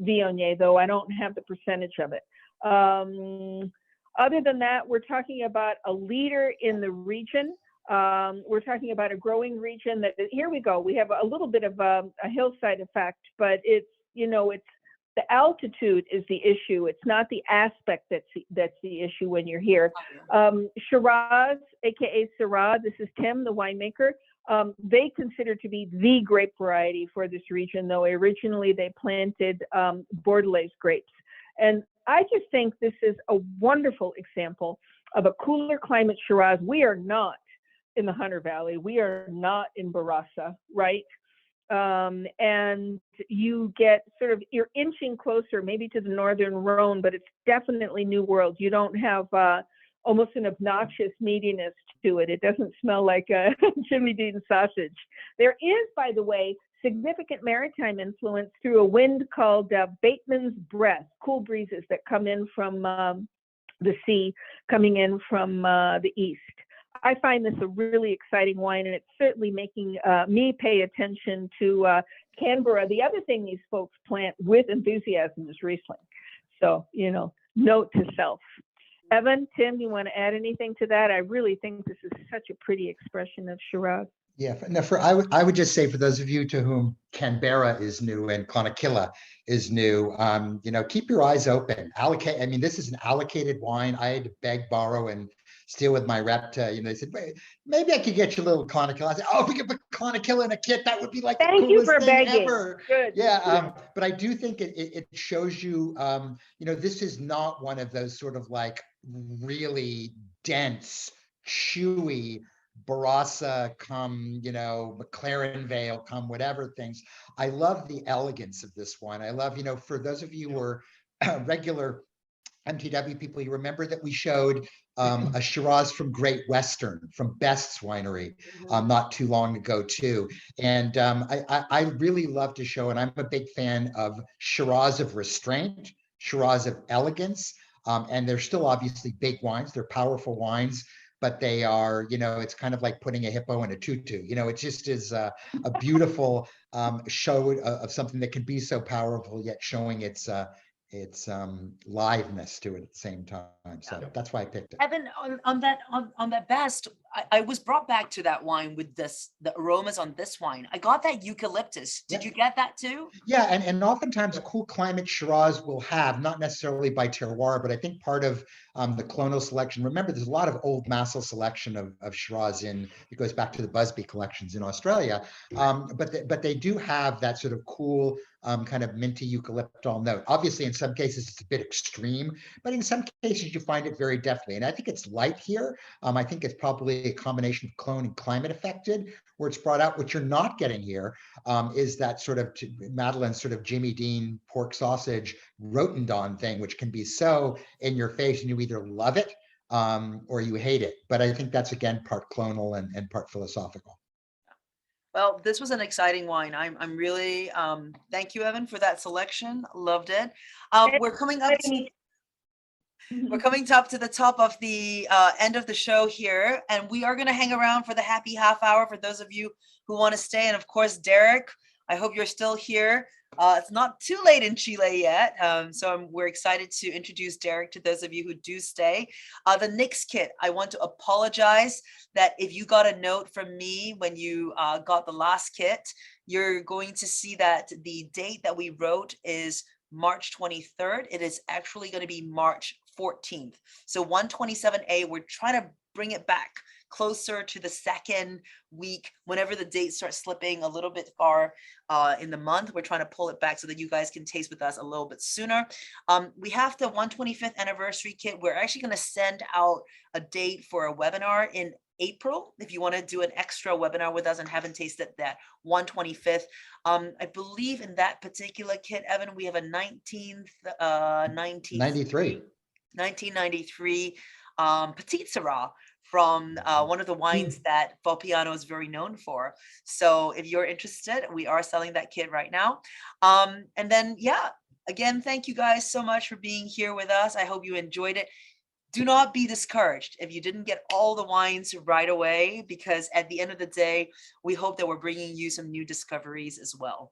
Viognier, though I don't have the percentage of it. Other than that, we're talking about a leader in the region. We're talking about a growing region that, here we go, we have a little bit of a hillside effect, but it's, you know, it's the altitude is the issue. It's not the aspect that's the issue when you're here. Shiraz, aka Syrah, this is Tim, the winemaker. They consider to be the grape variety for this region, though originally they planted Bordelais grapes. And I just think this is a wonderful example of a cooler climate Shiraz. We are not in the Hunter Valley. We are not in Barossa, right? And you get sort of, you're inching closer maybe to the Northern Rhone, but it's definitely New World. You don't have almost an obnoxious meatiness to it. It doesn't smell like a Jimmy Dean sausage. There is, by the way, significant maritime influence through a wind called Bateman's Breath, cool breezes that come in from the sea, coming in from the east. I find this a really exciting wine, and it's certainly making me pay attention to Canberra. The other thing these folks plant with enthusiasm is Riesling. So, you know, note to self. Evan, Tim, you want to add anything to that? I really think this is such a pretty expression of Shiraz. Yeah, no, I would just say for those of you to whom Canberra is new and Clonakilla is new, you know, keep your eyes open. Allocate. I mean, this is an allocated wine. I had to beg, borrow, and steal with my rep to, you know, they said, "Wait, maybe I could get you a little Clonakilla." I said, "Oh, if we could put Clonakilla in a kit, that would be like the Thank you coolest for thing begging. ever." Good. Yeah, but I do think it shows you, you know, this is not one of those sort of like really dense, chewy Barossa come, you know, McLaren Vale come, whatever things. I love the elegance of this one. I love, you know, for those of you who are regular MTW people, you remember that we showed a Shiraz from Great Western, from Best's Winery, not too long ago too. And I really love to show, and I'm a big fan of Shiraz of restraint, Shiraz of elegance. And they're still obviously big wines. They're powerful wines, but they are, you know, it's kind of like putting a hippo in a tutu. You know, it just is a beautiful show of something that can be so powerful, yet showing its liveness to it at the same time. So that's why I picked it. Evan, on that best, I was brought back to that wine with the aromas on this wine. I got that eucalyptus. Did you get that too? Yeah, and oftentimes cool climate Shiraz will have, not necessarily by terroir, but I think part of the clonal selection. Remember, there's a lot of old Massel selection of Shiraz it goes back to the Busby collections in Australia. But they do have that sort of cool kind of minty eucalyptal note. Obviously, in some cases, it's a bit extreme, but in some cases, you find it very deftly. And I think it's light here. I think it's probably a combination of clone and climate affected, where it's brought out. What you're not getting here is that sort of Madeline's sort of Jimmy Dean pork sausage Rotendon thing, which can be so in your face, and you either love it or you hate it. But I think that's, again, part clonal and part philosophical. Well, this was an exciting wine. I'm really, thank you, Evan, for that selection. Loved it. We're coming up to the top of the end of the show here, and we are going to hang around for the happy half hour for those of you who want to stay. And of course, Derek, I hope you're still here. It's not too late in Chile yet, so we're excited to introduce Derek to those of you who do stay. The Nix kit, I want to apologize that if you got a note from me when you got the last kit, you're going to see that the date that we wrote is March 23rd. It is actually going to be March 14th. So 127A, we're trying to bring it back closer to the second week, whenever the dates start slipping a little bit far in the month. We're trying to pull it back so that you guys can taste with us a little bit sooner. We have the 125th anniversary kit. We're actually going to send out a date for a webinar in April, if you want to do an extra webinar with us and haven't tasted that 125th. I believe in that particular kit, Evan, we have a 1993 Petite Syrah from one of the wines that Vapiano is very known for. So if you're interested, we are selling that kit right now. And then, yeah, again, thank you guys so much for being here with us. I hope you enjoyed it. Do not be discouraged if you didn't get all the wines right away, because at the end of the day, we hope that we're bringing you some new discoveries as well.